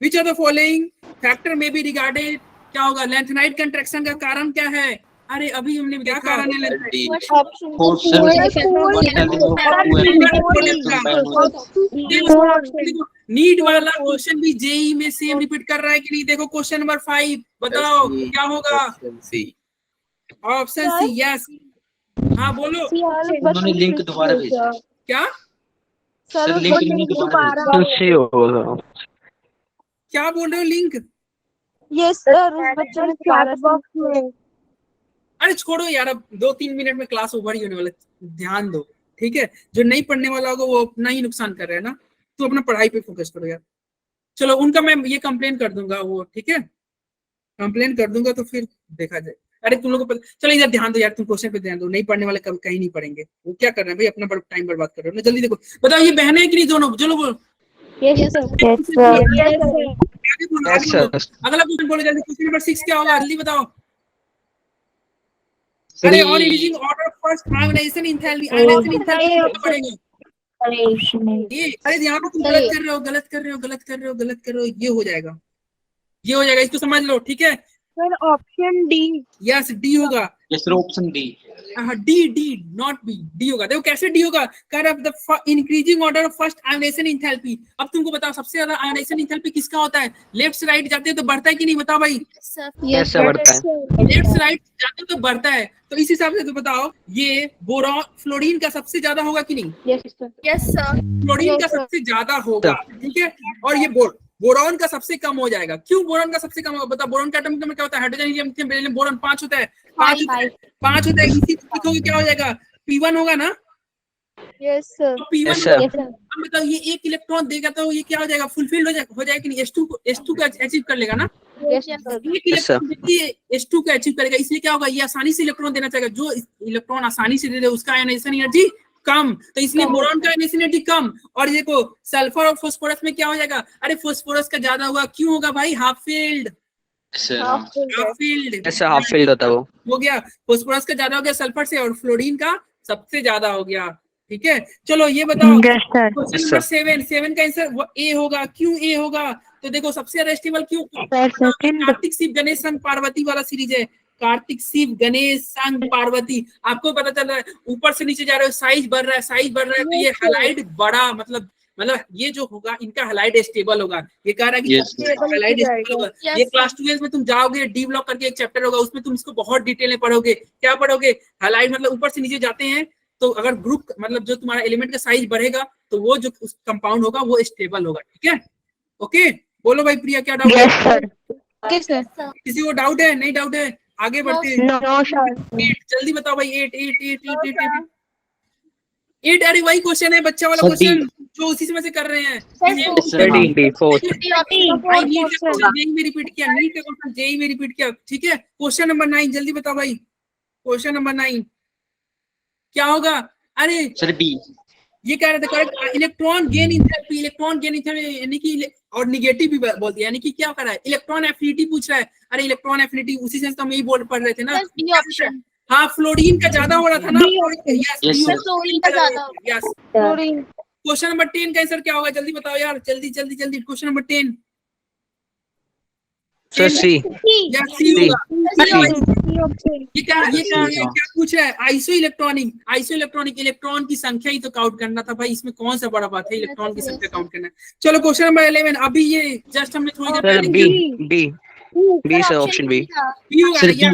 which of the following factor में बी रिगार्डेड, क्या होगा, लेंथेनाइड कंट्रैक्शन का कारण क्या है, अरे अभी हमने क्या कारण है, नीट वाला क्वेश्चन भी जेई में सेम रिपीट कर रहा है कि नहीं। देखो क्वेश्चन नंबर 5 बताओ क्या होगा, ऑप्शन सी, यस, हाँ बोलो, उन्होंने लिंक दोबारा भेजा। क्या सर लिंक नहीं दोबारा क्या बोल रहे हो, लिंक, यस सर, उस बच्चे ने चैट बॉक्स में। अरे छोड़ो यार, अब 2-3 मिनट में क्लास ओवर ही होने वाला, ध्यान दो, ठीक है, जो नहीं पढ़ने वाला होगा वो अपना ही नुकसान कर रहा है ना, तो अपना पढ़ाई पे फोकस करो यार। चलो उनका मैं ये कंप्लेन कर दूंगा वो, ठीक है। कंप्लेन कर दूंगा तो फिर देखा जाए। अरे तुम लोगों को चलो इधर ध्यान दो यार, तुम क्वेश्चन पे ध्यान दो, नहीं पढ़ने वाले कहीं नहीं पढ़ेंगे। वो क्या कर रहे हैं भाई, अपना टाइम बर्बाद कर रहे हो ना। जल्दी देखो, बताओ ये बहने हैं कि नहीं दोनों, चलो बोलो। Yes, sir. आगे बोलो, Yes, आगे बोलो। sir. अगला क्वेश्चन बोलो जल्दी, क्वेश्चन नंबर 6 क्या होगा जल्दी बताओ। अरे on increasing order first ionization enthalpy, ionisation enthalpy पढ़ेंगे ये। अरे यहाँ पे तुम गलत कर रहे हो, गलत कर रहे हो, गलत कर रहे हो, गलत कर रहे हो। ये हो जाएगा, ये हो जाएगा, इसको समझ लो ठीक है। Sir option D. Yes D होगा। Yes sir option D. D D not B, D होगा। देखो कैसे डी होगा, कर the increasing order of first ionization enthalpy. अब तुमको बताओ सबसे ज्यादा आयोनाइजेशन एंथैल्पी किसका होता है? लेफ्ट से राइट जाते हैं तो बढ़ता है कि नहीं, बताओ भाई। सर Yes, sir, बढ़ता है। लेफ्ट से राइट जाते हैं तो बढ़ता है, तो इस हिसाब से तो बताओ ये बोरॉन फ्लोरीन का सबसे ज्यादा होगा कि नहीं? यस सर फ्लोरीन का सबसे ज्यादा होगा, ठीक है। और ये बोरॉन का सबसे कम हो जाएगा। क्यों बोरॉन का सबसे कम होगा बताओ? बोरॉन का एटॉमिक नंबर क्या होता है? Hydrogen helium lithium beryllium boron 5 होता है, 5 होता है। इसी को लिखोगे क्या हो जाएगा? P1 होगा ना। Yes sir. तो P1 Yes, sir. होगा। अब बताओ ये एक इलेक्ट्रॉन देगा तो ये क्या हो जाएगा? फुलफिल हो जाएगा कि नहीं? S2 को अचीव कर लेगा ना। यस एक sir. इलेक्ट्रॉन देखिए S2 को अचीव करेगा, इसलिए क्या होगा? ये आसानी से इलेक्ट्रॉन देना चाहेगा। जो इलेक्ट्रॉन आसानी से दे दे उसका आयनाइजेशन एनर्जी कम, तो इसलिए बोरॉन का आयनाइजेशन एनर्जी कम। और देखो सल्फर और फास्फोरस में क्या हो जाएगा? अरे फास्फोरस का ज्यादा होगा, क्यों होगा भाई? हाफ फील्ड, हाफ फील्ड ऐसा हाफ फील्ड होता है वो। हो गया। फास्फोरस का ज्यादा हो गया सल्फर से, और फ्लोरीन का सबसे ज्यादा हो गया, ठीक है। चलो ये बताओ क्वेश्चन नंबर 7 का आंसर ए होगा। क्यों ए होगा? तो देखो सबसे ज्यादा स्टेबल क्यों? कार्तिक शिव गणेश संग पार्वती वाला सीरीज है, कार्तिक शिव गणेश संग पार्वती। आपको पता चल रहा है ऊपर से नीचे जा रहे हो, साइज बढ़ रहा है, साइज बढ़ रहा है, तो ये हैलाइड बड़ा मतलब ये जो होगा इनका हैलाइड स्टेबल होगा। ये कह रहा है कि हैलाइड स्टेबल होगा। ये क्लास 12 में तुम जाओगे, डी ब्लॉक करके एक चैप्टर होगा, उसमें तुम इसको बहुत डिटेल में पढ़ोगे। क्या पढ़ोगे? हैलाइड मतलब ऊपर से नीचे जाते हैं, तो अगर ग्रुप मतलब जो तुम्हारा एलिमेंट का साइज बढ़ेगा तो वो जो कंपाउंड होगा वो स्टेबल होगा, ठीक है। ओके बोलो भाई प्रिया क्या डाउट है? किसी को डाउट है? नहीं डाउट है, आगे बढ़ते हैं। 8 जल्दी बताओ भाई। 8 अरे वही क्वेश्चन है बच्चा वाला क्वेश्चन जो उसी में से कर रहे हैं। D fourth. जेई में रिपीट किया, नीट का क्वेश्चन जेई में रिपीट किया, ठीक है। क्वेश्चन नंबर 9 जल्दी बताओ भाई। क्वेश्चन नंबर 9 क्या होगा? अरे सर डी। ये कह रहे थे correct, electron gain enthalpy, electron gain enthalpy यानी कि और निगेटिव भी बोलते हैं, यानी कि क्या कर रहा है? इलेक्ट्रॉन एफिनिटी पूछ रहा है। अरे इलेक्ट्रॉन एफिनिटी उसी से तो हम यही बोल पढ़ रहे थे ना। हाँ फ्लोरीन का ज्यादा हो रहा था ना। फ्लोरीन का ज्यादा। यस। फ्लोरीन। क्वेश्चन नंबर 10 का आंसर क्या होगा? जल्दी बताओ यार, जल्दी जल्दी जल्दी। क्वेश्चन नंबर 10 सर सी। या सी होगा। ये क्या पूछ रहा है? आइसो इलेक्ट्रॉनिक इलेक्ट्रॉन की संख्या ही तो काउंट करना था भाई, इसमें कौन सा बड़ा बात है इलेक्ट्रॉन की संख्या काउंट करना। चलो क्वेश्चन नंबर 11 अभी ये जस्ट हमने थोड़ी देर सर पहले बी सर ऑप्शन बी। होगा।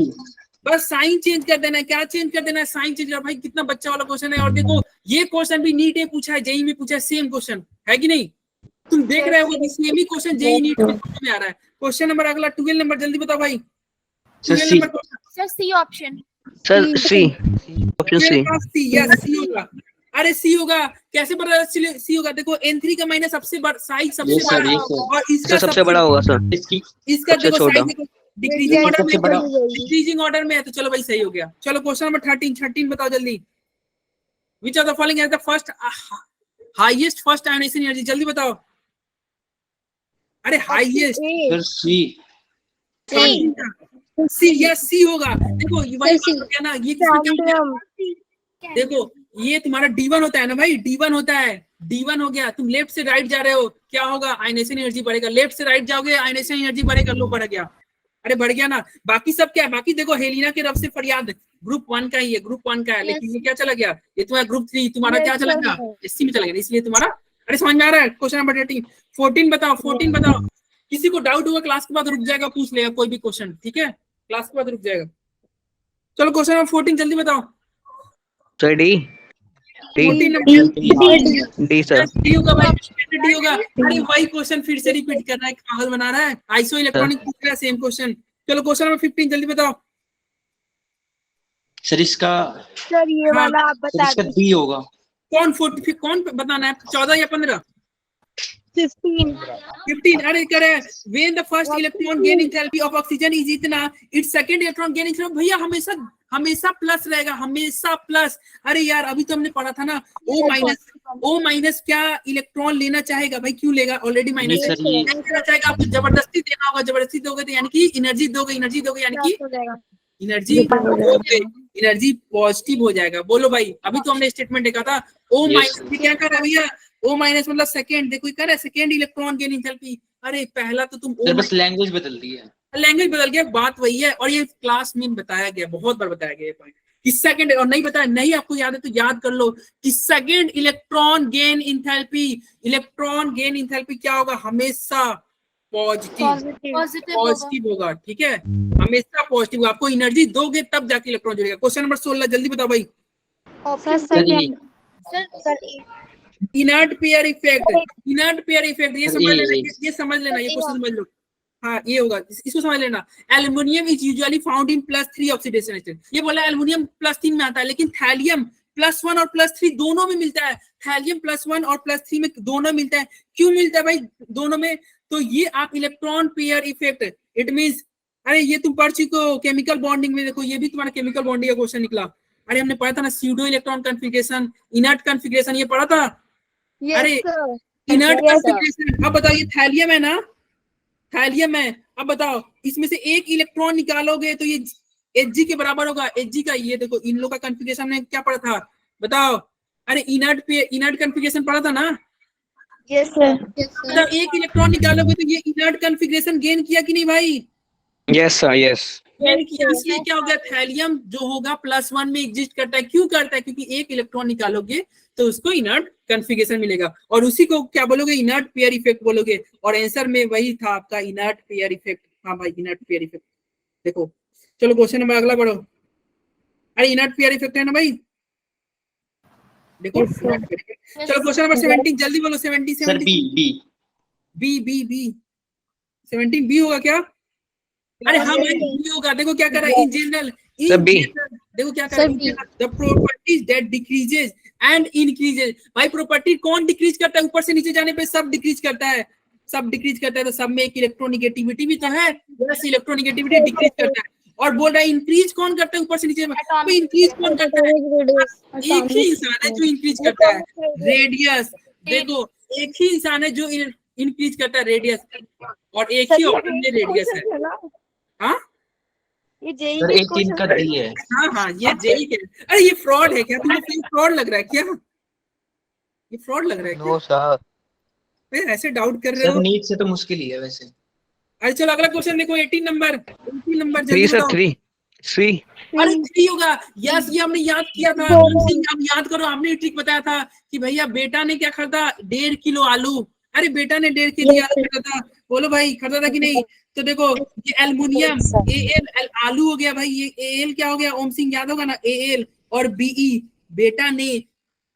बस साइन चेंज कर देना है। क्या चेंज कर देना है? साइन चेंज कर। भाई कितना बच्चा वाला क्वेश्चन है। और देखो ये क्वेश्चन भी नीट में पूछा है, जेई में पूछा है, सेम क्वेश्चन है कि नहीं? तुम देख रहे हो सेम ही क्वेश्चन जेई नीट में आ रहा है। क्वेश्चन नंबर अगला 12 नंबर जल्दी बताओ भाई। 12 number sir C option. Sir C option C. Yes C होगा। अरे सी होगा, कैसे पता सी होगा? देखो N3 का माइनस सबसे बड़ा साइज सबसे बड़ा और इसका सबसे बड़ा होगा सर। इसका देखो छोटा। साइज डिक्रीजिंग ऑर्डर में है, तो चलो भाई सही हो गया। चलो क्वेश्चन नंबर 13 बताओ जल्दी। Which of the following has the first highest first ionization energy? जल्दी बताओ। अरे highest sir C. C yes C होगा। देखो ये वही बात हो गया ना, ये किसमें क्या हो गया? देखो ये तुम्हारा D1 होता है ना भाई, D1 होता है, D1 हो गया। तुम लेफ्ट से राइट जा रहे हो, क्या होगा? आयनाइजेशन एनर्जी बढ़ेगा। लेफ्ट से राइट जाओगे आयनाइजेशन एनर्जी बढ़ेगा, लो बढ़ गया। अरे बढ़ गया ना। बाकी सब क्या है? बाकी देखो हेलिना के रब से फरियाद ग्रुप 1 का ही है, ग्रुप 1 का है, लेकिन ये क्या चला गया? ये तुम्हारा ग्रुप 3 तुम्हारा क्या चला गया? एससी में चला गया, इसलिए तुम्हारा। अरे समझ में आ रहा है? क्वेश्चन नंबर 14 बताओ। 14 बताओ। किसी को डाउट होगा क्लास के बाद रुक जाएगा, पूछ लेगा कोई भी क्वेश्चन, ठीक है? क्लास के बाद रुक जाएगा। चलो क्वेश्चन नंबर 14 जल्दी बताओ। Sir D. D sir. D होगा भाई, डी होगा। अरे वही क्वेश्चन फिर से रिपीट कर रहा है, पागल बना रहा है। आइसो इलेक्ट्रॉनिक पूछ रहा है, सेम क्वेश्चन। चलो क्वेश्चन नंबर 15 जल्दी बताओ। सर इसका सर ये वाला आप बता इसका डी होगा। कौन बताना है? 14 या 15? 15 अरे करे when the first electron gain enthalpy of oxygen is इतना its second electron gain enthalpy भैया हमेशा प्लस रहेगा, हमेशा प्लस। अरे यार अभी तो हमने पढ़ा था ना O माइनस क्या इलेक्ट्रॉन लेना चाहेगा भाई, क्यों लेगा, ऑलरेडी माइनस लेना चाहेगा। आपको जबरदस्ती देना होगा, जबरदस्ती दोगे तो यानी कि एनर्जी दोगे यानी कि एनर्जी पॉजिटिव हो जाएगा। बोलो भाई, अभी तो हमने स्टेटमेंट देखा था O माइनस क्या कर रहा है भैया, O माइनस मतलब सेकंड, देखो कर रहा है सेकंड इलेक्ट्रॉन गेन एंथैल्पी। अरे पहला तो तुम बस लैंग्वेज बदल दी है, लैंग्वेज बदल गया, बात वही है। और ये क्लास में बताया गया, बहुत बार बताया गया ये पॉइंट कि सेकंड, और नहीं बताया, नहीं आपको याद है तो याद कर लो कि सेकंड इलेक्ट्रॉन गेन एंथैल्पी क्या होगा, हमेशा पॉजिटिव होगा। ठीक है, हमेशा पॉजिटिव। आपको एनर्जी दोगे तब जाके इलेक्ट्रॉन जुड़ेगा। क्वेश्चन नंबर 16 जल्दी बताओ भाई। इनर्ट पेयर इफेक्ट, ये समझ लेना, ये क्वेश्चन समझ लो। हाँ ये होगा, इसको समझ लेना। Aluminium is usually found in +3 oxidation state. ये बोला एल्युमिनियम +3 में आता है, लेकिन थैलियम +1 और +3 दोनों में मिलता है। थैलियम +1 और +3 में दोनों मिलता है। क्यों मिलता है भाई दोनों में, तो ये आप electron pair effect, it means, अरे ये तुम पढ़ चुके हो केमिकल बॉन्डिंग में, देखो ये भी तुम्हारा केमिकल बॉन्डिंग का क्वेश्चन निकला। अरे हमने पढ़ा था ना pseudo electron configuration, inert configuration, ये पढ़ा था। अरे इनर्ट कॉन्फ़िगरेशन, अब बताओ ये थैलियम है ना, थैलियम है। अब बताओ इसमें से एक इलेक्ट्रॉन निकालोगे तो ये Hg के बराबर होगा। Hg का ये देखो, इन लोग का कॉन्फ़िगरेशन में क्या पढ़ा था बताओ। अरे इनर्ट कॉन्फ़िगरेशन पढ़ा था ना। Yes sir. मतलब एक इलेक्ट्रॉन निकालोगे तो ये इनर्ट कॉन्फ़िगरेशन गेन किया कि नहीं भाई? Yes sir, yes. गेन किया, इसलिए क्या हो गया, थैलियम जो होगा +1 में एग्जिस्ट करता है। क्यों करता है? क्योंकि एक इलेक्ट्रॉन निकालोगे तो उसको इनर्ट कॉन्फ़िगरेशन मिलेगा, और उसी को क्या बोलोगे, इनर्ट पेयर इफेक्ट बोलोगे। और आंसर में वही था आपका, इनर्ट पेयर इफेक्ट। हाँ भाई, इनर्ट पेयर इफेक्ट। देखो चलो क्वेश्चन नंबर अगला बढ़ो। अरे इनर्ट पेयर इफेक्ट है ना भाई, देखो चलो क्वेश्चन नंबर 17 जल्दी बोलो। 17 सर बी 17 बी होगा क्या? अरे हाँ भाई बी होगा। देखो क्या कर रहा है, इन जनरल देखो क्या कर रहा है, the properties that decreases and increases. भाई प्रॉपर्टी कौन डिक्रीज करता है, ऊपर से नीचे जाने पे सब डिक्रीज करता है, तो सब में एक इलेक्ट्रोनिगेटिविटी भी तो है, बस इलेक्ट्रोनिगेटिविटी डिक्रीज करता है। और बोल रहा है इंक्रीज कौन करता है, ऊपर से नीचे, तो इंक्रीज कौन करता है, एक ही इंसान है जो इंक्रीज करता है, रेडियस। देखो एक ही इंसान है जो इंक्रीज करता है रेडियस, और एक ही ऑप्शन में रेडियस है। हाँ ये जेई सर 18 का डी है। हाँ ये जेई है। अरे ये फ्रॉड है क्या, तुम्हें फ्रॉड लग रहा है क्या, ये फ्रॉड लग रहा है क्या? No sir. ऐसे डाउट कर रहे सर हो? नीट से तो मुश्किल ही है वैसे। अरे चलो अगला क्वेश्चन देखो, 18 नंबर 3 जल्दी sir, बताओ। 3. अरे 3 होगा, यस ये हमने याद किया था। हम याद करो, आपने ट्रिक बताया था कि भैया बेटा ने क्या खरीदा, 1.5 किलो आलू। अरे बेटा ने 1.5 केजी आलू खरीदा था, बोलो भाई खरीदा था कि नहीं? तो देखो ये एल्युमिनियम Al आलू हो गया भाई, ये Al क्या हो गया, ओम सिंह याद होगा ना, Al और Be, बेटा ने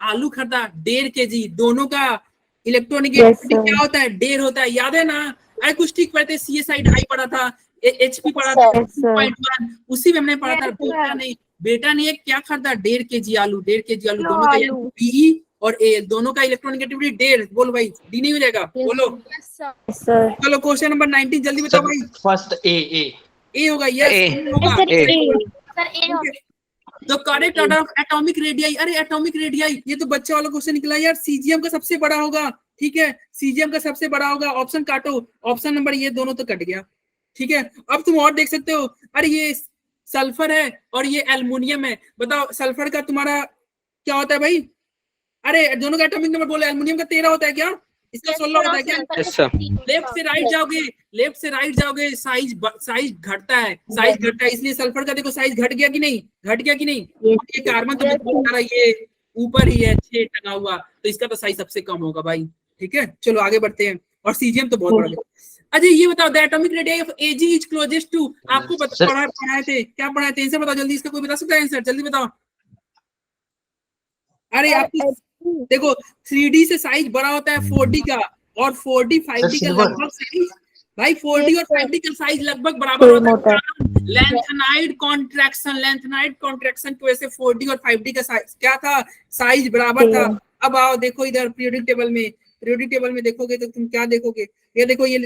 आलू खरीदा 1.5 केजी, दोनों का इलेक्ट्रोनिगेटिविटी क्या होता है, 1.5 होता है, याद है ना? अरे कुछ ठीक पढ़ते, सी एस आई ढाई पढ़ा था, HP पढ़ा था 2.1, उसी में हमने पढ़ा था। बेटा ने क्या खरीदा, 1.5 केजी आलू, 1.5 केजी आलू, दोनों का Be और Al दोनों का इलेक्ट्रोनिगेटिविटी 1.5। बोलो भाई डी नहीं हो जाएगा, बोलो। चलो क्वेश्चन नंबर 19 जल्दी बताओ भाई। फर्स्ट ए होगा, यस होगा। सर ए तो correct order of atomic radii, अरे एटॉमिक रेडियाई ये तो बच्चा वाला क्वेश्चन निकला यार। सीजियम का सबसे बड़ा होगा, ठीक है, सीजियम का सबसे बड़ा होगा। ऑप्शन काटो, ऑप्शन नंबर ये दोनों तो कट गया, ठीक है। अब तुम और देख सकते हो, अरे ये सल्फर है और ये एल्युमिनियम है। बताओ सल्फर का तुम्हारा क्या होता है भाई? अरे दोनों का एटॉमिक नंबर बोलो। एल्युमिनियम का 13 होता है क्या, इसका 16 होता है क्या? Yes sir. लेफ्ट से राइट जाओगे साइज घटता है, इसलिए सल्फर का देखो साइज घट गया कि नहीं, ये कार्बन तो देखो ये ऊपर ही है 6 टंगा हुआ, तो इसका तो साइज सबसे कम होगा भाई, ठीक है। चलो आगे बढ़ते हैं, और सीजियम तो बहुत बड़ा है। अच्छा ये बताओ, the atomic radius of Ag is closest to, आपको पढ़ाए थे, क्या पढ़ाए थे, आंसर बताओ जल्दी, इसका कोई बता सकता है आंसर, जल्दी बताओ। अरे आपकी देखो 3D से साइज बड़ा होता है 4D का, और 4D 5D का लगभग साइज, भाई 4D और 5D का साइज लगभग बराबर होता है। लेंथेनाइड कॉन्ट्रैक्शन की वजह से 4D और 5D का साइज क्या था, साइज बराबर था। अब आओ देखो इधर पीरियोडिक टेबल में, पीरियोडिक टेबल में देखोगे तो तुम क्या देखोगे, ये देखो ये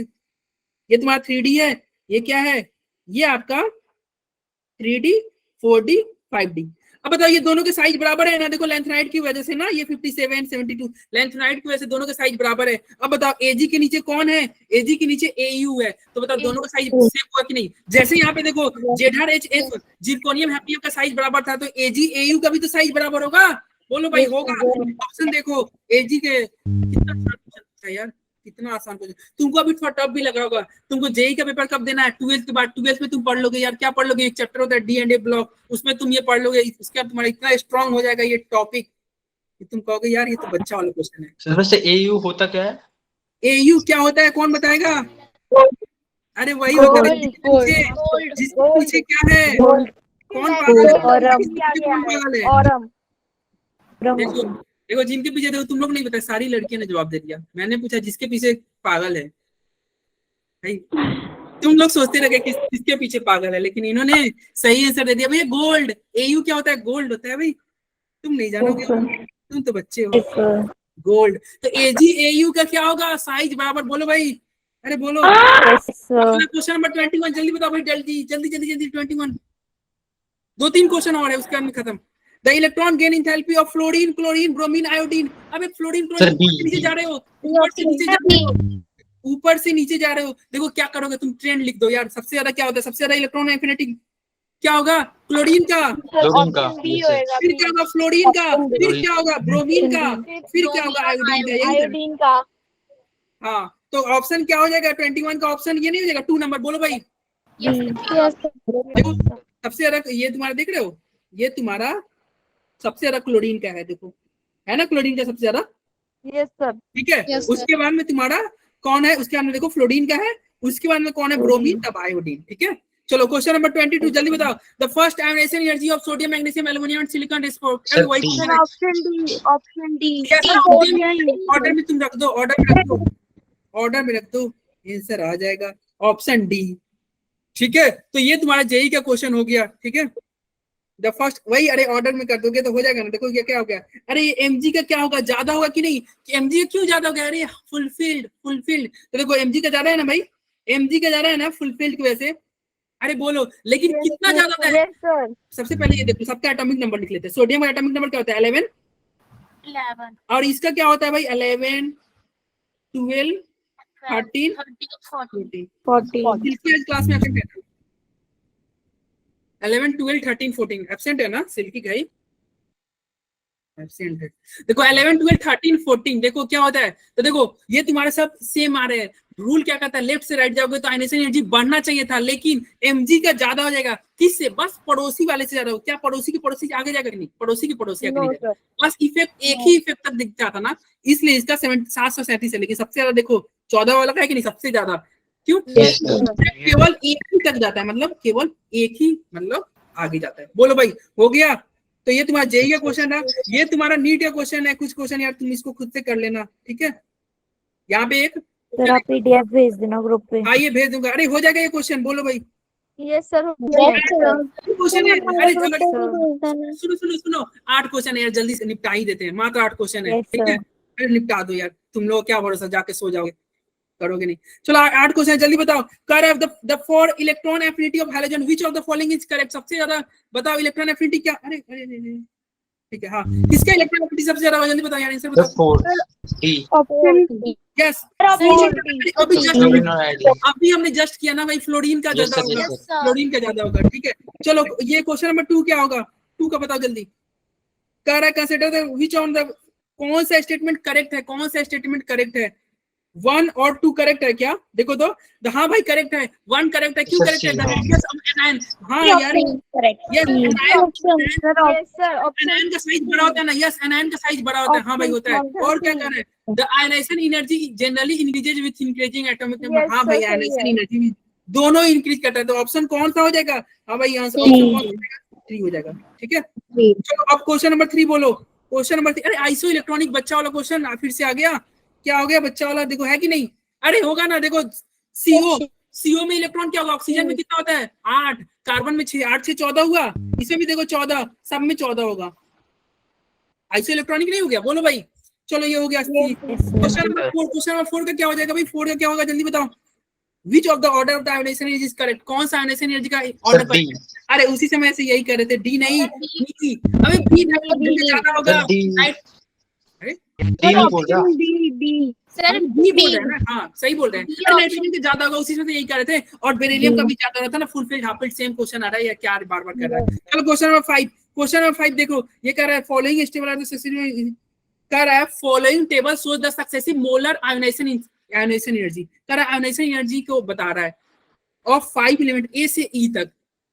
तुम्हारा 3D है, ये क्या है, ये आपका 3D 4D 5D। अब बताओ ये दोनों के साइज बराबर है ना, देखो लेंथनाइट की वजह से ना ये 57 72 लेंथनाइट की वजह से दोनों के साइज बराबर है। अब बताओ एजी के नीचे कौन है, एजी के नीचे एयू है, तो बताओ दोनों का साइज सेम हुआ कि नहीं। जैसे यहाँ पे देखो ZrHF जिरकोनियम हैप्नियम का साइज बराबर था, तो एजी एयू का भी तो साइज बराबर होगा, बोलो भाई होगा। ऑप्शन देखो एजी के, कितना आसान क्वेश्चन था यार, कितना आसान क्वेश्चन। तुमको अभी थोड़ा टफ भी लग रहा होगा, तुमको जेई का पेपर कब देना है, 12th के बाद। 12th में तुम पढ़ लोगे यार, क्या पढ़ लोगे, एक चैप्टर होता है D&A ब्लॉक, उसमें तुम ये पढ़ लोगे, उसके बाद तुम्हारा इतना स्ट्रांग हो जाएगा ये टॉपिक कि तुम कहोगे यार ये तो बच्चा वाला क्वेश्चन है। सर वैसे एयू होता क्या है? एयू क्या होता है कौन बताएगा? अरे वही होता है जिसके पीछे क्या है, कौन पागल है? देखो देखो जिनके पीछे, देखो तुम लोग नहीं बताया, सारी लड़कियों ने जवाब दे दिया। मैंने पूछा जिसके पीछे पागल है भाई, तुम लोग सोचते रहे किसके पीछे पागल है, लेकिन इन्होंने सही आंसर दे दिया। भैया गोल्ड, एयू क्या होता है, गोल्ड होता है भाई, तुम नहीं जानोगे, तुम तो बच्चे हो। गोल्ड, तो एजी एयू का क्या होगा, साइज बराबर, बोलो भाई, अरे बोलो। क्वेश्चन नंबर 21 जल्दी बताओ भाई, जल्दी जल्दी जल्दी जल्दी 21, 2-3 क्वेश्चन और है उसके बाद में खत्म। The electron gain enthalpy of fluorine, chlorine, bromine, iodine। अब एक फ्लोरीन क्लोरीन नीचे जा रहे हो, ऊपर से नीचे जा रहे हो, ऊपर से नीचे जा रहे हो। देखो क्या करोगे तुम, ट्रेंड लिख दो यार। सबसे ज्यादा क्या होता है, सबसे ज्यादा इलेक्ट्रॉन एफिनिटी क्या होगा, क्लोरीन का, फिर क्या होगा फ्लोरीन का, फिर क्या होगा ब्रोमीन का, फिर क्या होगा आयोडीन का। हाँ तो ऑप्शन क्या हो जाएगा 21 का ऑप्शन, ये नहीं हो जाएगा 2 नंबर, बोलो भाई। देखो सबसे ज्यादा ये तुम्हारा देख रहे हो, ये तुम्हारा सबसे ज्यादा क्लोरीन का है, देखो है ना क्लोरीन का सबसे ज्यादा। Yes sir. ठीक है, उसके बाद में तुम्हारा कौन है, उसके बाद में देखो फ्लोरीन का है, उसके बाद में कौन है, ब्रोमीन, तब आयोडीन। ठीक है, चलो क्वेश्चन नंबर 22 जल्दी बताओ। The first ionization energy of sodium magnesium aluminium and silicon is option D. Order में तुम रख दो, ऑर्डर में रख दो, ऑर्डर में रख दो, आंसर आ जाएगा ऑप्शन डी। ठीक है, तो ये तुम्हारा जेई का क्वेश्चन हो गया। ठीक है, द फर्स्ट वही, अरे ऑर्डर में कर दोगे तो हो जाएगा ना। देखो ये क्या हो गया, अरे ये एमजी का क्या होगा, ज्यादा होगा कि नहीं, एमजी का क्यों ज्यादा हो गया, अरे फुलफिल्ड। तो देखो एमजी का ज्यादा है ना भाई, एमजी का ज्यादा है ना फुलफिल्ड की वजह से। अरे बोलो लेकिन कितना ज्यादा होता है। सबसे पहले ये देखो सबका एटॉमिक नंबर लिख लेते हैं। सोडियम का एटॉमिक नंबर क्या होता है 11 और इसका क्या होता है भाई 11 12 13 14 क्लास में एब्सेंट है 11 12 13 14 एब्सेंट है ना सिल्की का ही एब्सेंट है। देखो 11 12 13 14 देखो क्या होता है, तो देखो ये तुम्हारे सब सेम आ रहे हैं। रूल क्या कहता है, लेफ्ट से राइट जाओगे तो आयनाइजेशन एनर्जी बढ़ना चाहिए था, लेकिन एमजी का ज्यादा हो जाएगा। किससे, बस पड़ोसी वाले से ज्यादा हो। क्या पड़ोसी की पड़ोसी आगे जाकर नहीं, पड़ोसी की पड़ोसी आगे नहीं जाएगा। बस इफेक्ट एक ही इफेक्ट तक दिखता था ना, इसलिए इसका 737 है। लेकिन सबसे ज्यादा देखो 14 वाला का है कि नहीं, सबसे ज्यादा क्यों, केवल एक ही तक जाता है, मतलब केवल एक ही मतलब आगे जाता है। बोलो भाई हो गया। तो ये तुम्हारा जेई का क्वेश्चन है, ये तुम्हारा नीट का क्वेश्चन है। कुछ क्वेश्चन यार तुम इसको खुद से कर लेना, ठीक है। यहाँ पे एक सर आप पीडीएफ भेज देना ग्रुप पे। हाँ ये भेज दूंगा। अरे हो जाएगा ये क्वेश्चन, बोलो भाई। Yes sir. क्वेश्चन है, अरे सुनो सुनो सुनो 8 क्वेश्चन है यार, जल्दी से निपटा ही देते हैं। मात्र 8 क्वेश्चन है, ठीक है। अरे निपटा दो यार, तुम लोग क्या भरोसा जाके सो जाओगे, करोगे नहीं। चलो 8 क्वेश्चन जल्दी बताओ। Correct the for electron affinity of halogen which of the following is correct. सबसे ज्यादा बताओ इलेक्ट्रॉन एफिनिटी क्या, अरे अरे ठीक है हाँ, किसका इलेक्ट्रॉन एफिनिटी सबसे ज्यादा, जल्दी बताओ यार आंसर बताओ। यस अभी हमने जस्ट किया ना भाई, फ्लोरीन का ज्यादा होगा, फ्लोरीन का ज्यादा होगा, ठीक है। चलो ये क्वेश्चन नंबर 2 क्या होगा, 2 का बताओ जल्दी। कह रहा है consider the which on the, कौन सा स्टेटमेंट करेक्ट है, कौन सा स्टेटमेंट करेक्ट है। 1 और 2 करेक्ट है क्या, देखो तो हाँ भाई करेक्ट है, 1 करेक्ट है। क्यों करेक्ट है, रेडियस ऑफ एनायन। हाँ यार यस एनायन का साइज बड़ा होता है ना, यस एनायन का साइज बड़ा होता है, हाँ भाई होता है। और क्या कर रहे हैं, the ionization energy generally increases with increasing atomic number. हाँ भाई आयनाइजेशन एनर्जी दोनों इंक्रीज करता है। तो ऑप्शन कौन सा हो जाएगा, हाँ भाई आंसर ऑप्शन कौन सा हो जाएगा, 3 हो जाएगा, ठीक है। चलो अब क्वेश्चन नंबर 3 बोलो। क्वेश्चन नंबर 3, अरे आइसो इलेक्ट्रॉनिक बच्चा वाला क्वेश्चन फिर से आ गया। क्या हो गया बच्चा वाला, देखो है कि नहीं, अरे होगा ना। देखो सीओ में इलेक्ट्रॉन क्या होगा, ऑक्सीजन में कितना होता है 8, कार्बन में 6, 8 से 14 हुआ, इसमें भी देखो 14, सब में 14 होगा। आइसो इलेक्ट्रॉनिक नहीं हो गया, बोलो भाई। चलो ये हो गया सी। क्वेश्चन नंबर 4 का क्या हो जाएगा भाई? 4 का क्या होगा जल्दी बताओ। Which of the order of the ionization energy is correct? कौन सा आयोनाइजेशन एनर्जी का ऑर्डर सर डी। अरे उसी समय से यही कर रहे थे, डी नहीं बी। अबे बी ज्यादा होगा। Sir D. अरे डी नहीं बोल रहा। सर बी बोल रहे हैं ना? हाँ सही बोल रहे हैं। अरे नाइट्रोजन का ज्यादा होगा, उसी में से यही कर रहे थे। और बेरिलियम का भी ज्यादा रहता है ना। Full phase half phase same question आ रहा है या क्या बार बार कर रहा है? चलो क्वेश्चन नंबर 5। क्वेश्चन नंबर 5 देखो, ये कह रहा है फॉलोइंग स्टेबल कर रहा है following table shows the successive molar ionization energy. कर रहा है आयोनाइजेशन एनर्जी को बता रहा है ऑफ 5 एलिमेंट ए से ई तक।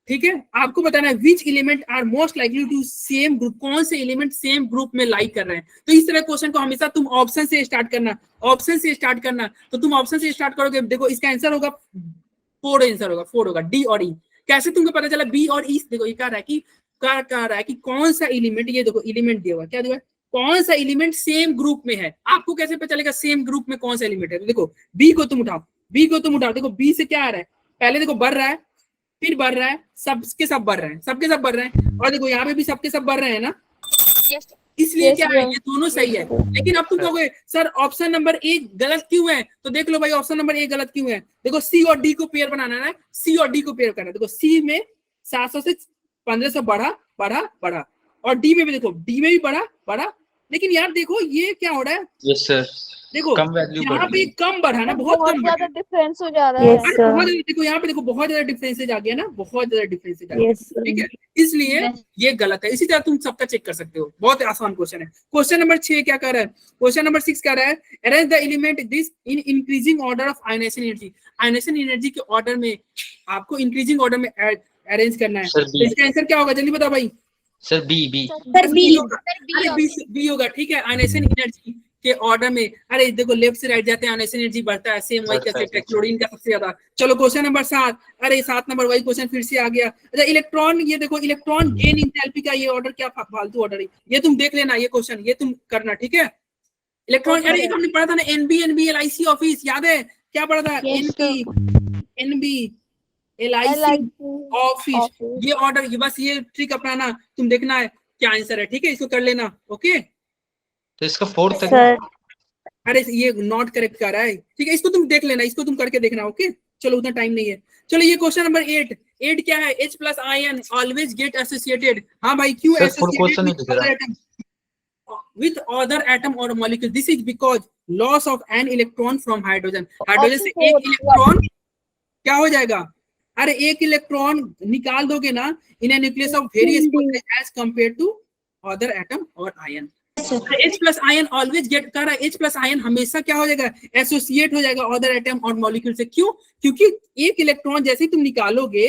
ठीक है, आपको बताना है which element are most likely to same group, कौन से एलिमेंट सेम ग्रुप में लाइक कर रहे हैं। तो इस तरह क्वेश्चन को हमेशा तुम ऑप्शन से स्टार्ट करना, ऑप्शन से स्टार्ट करना। तो तुम ऑप्शन से स्टार्ट करोगे, देखो इसका आंसर होगा 4 आंसर होगा, 4 होगा डी और ई। कैसे तुमको पता चला बी और ई? देखो ये कह रहा है कि कौन सा एलिमेंट, ये देखो एलिमेंट दिया हुआ, क्या दिया हुआ है? कौन सा एलिमेंट सेम ग्रुप में है। आपको कैसे पता चलेगा सेम ग्रुप में कौन सा एलिमेंट है? तो देखो बी को तुम उठाओ, बी को तुम उठाओ। देखो बी से क्या आ रहा है? पहले देखो बढ़ रहा है, फिर बढ़ रहा है, सबके सब बढ़ रहे हैं, सबके सब बढ़ रहे हैं। और देखो यहाँ पे भी सबके सब बढ़ रहे हैं ना, इसलिए क्या है ये दोनों सही है। लेकिन अब तुम कहोगे सर ऑप्शन नंबर 1 गलत क्यों है? तो देख लो भाई ऑप्शन नंबर 1 गलत क्यों है। देखो सी और डी को पेयर बनाना है, सी और डी को पेयर करना है। देखो सी में 700 से 1500 बढ़ा और डी में भी देखो, डी में भी बढ़ा। लेकिन यार देखो ये क्या हो रहा है? Yes sir. देखो कम वैल्यू बढ़ यहाँ पे रही। कम बढ़ा ना, बहुत कम बढ़ा। ज्यादा डिफरेंस हो जा रहा Yes, है। sir. बहुत देखो यहाँ पे देखो बहुत ज्यादा डिफरेंसेज आ गया ना, बहुत ज्यादा डिफरेंसेज आ गया। Yes, sir. ठीक है, इसलिए ये गलत है। इसी तरह तुम सबका चेक कर सकते हो, बहुत आसान क्वेश्चन है। क्वेश्चन नंबर 6 क्या कर रहा है? क्वेश्चन नंबर 6 कह रहा है arrange the element this in increasing order of ionization energy. Ionization energy के ऑर्डर में आपको इंक्रीजिंग ऑर्डर में अरेंज करना है। सर तो बी। इसका आंसर क्या होगा जल्दी बताओ भाई? Sir B. सर बी होगा। अरे बी होगा। ठीक है, आयोनाइजेशन एनर्जी के ऑर्डर में, अरे देखो लेफ्ट से राइट जाते हैं आयोनाइजेशन एनर्जी बढ़ता है, सेम वही कैसे क्लोरीन का सबसे ज्यादा। चलो क्वेश्चन नंबर 7। अरे 7 नंबर वही क्वेश्चन फिर से आ गया। अच्छा इलेक्ट्रॉन, ये देखो इलेक्ट्रॉन गेन इंथैल्पी का ये ऑर्डर क्या फालतू ऑर्डर है, ये तुम देख लेना, ये क्वेश्चन ये तुम करना। ठीक है, इलेक्ट्रॉन, अरे एक हमने पढ़ा था ना एनबी एलआईसी ऑफिस, याद है क्या पढ़ा था? एनबी एलआईसी ऑफिस, ये ऑर्डर, ये बस ये ट्रिक अपनाना, तुम देखना है क्या आंसर है। ठीक है, इसको कर लेना। ओके, तो इसका 4th है। Sir. अरे ये नॉट करेक्ट कर रहा है। ठीक है, इसको तुम देख लेना, इसको तुम करके देखना। ओके, चलो उतना टाइम नहीं है। चलो ये क्वेश्चन नंबर 8 क्या है? H plus ion always get associated. हाँ भाई, क्यों associated with other atom or molecule? This is because loss of an electron from hydrogen. Hydrogen से एक इलेक्ट्रॉन क्या हो जाएगा? अरे एक इलेक्ट्रॉन निकाल दोगे ना in a nucleus of various as compare to other atom और ion. H plus ion always get कर रहा है, H प्लस आयन हमेशा क्या हो जाएगा? एसोसिएट हो जाएगा अदर एटम और मॉलिक्यूल से। क्यों? क्योंकि एक इलेक्ट्रॉन जैसे ही तुम निकालोगे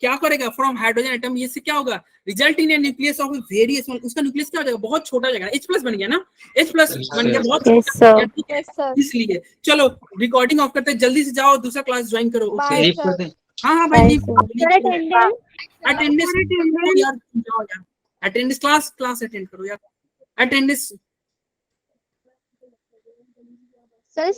क्या करेगा? फ्रॉम हाइड्रोजन एटम, ये से क्या होगा? Result in a nucleus of various, उसका न्यूक्लियस क्या हो जाएगा? बहुत छोटा हो जाएगा। H प्लस बन गया ना, H प्लस बन गया, बहुत Yes, छोटा हो sir. गया। ठीक है, Yes, sir. इसलिए चलो रिकॉर्डिंग ऑफ करते हैं, जल्दी से जाओ दूसरा क्लास ज्वाइन करो। Bye, leave sir. कर दे। हाँ हाँ भाई, Bye, लीव sir. अटेंडेंस यार, जाओ यार, अटेंडेंस क्लास अटेंड करो यार, अटेंडेंस। सर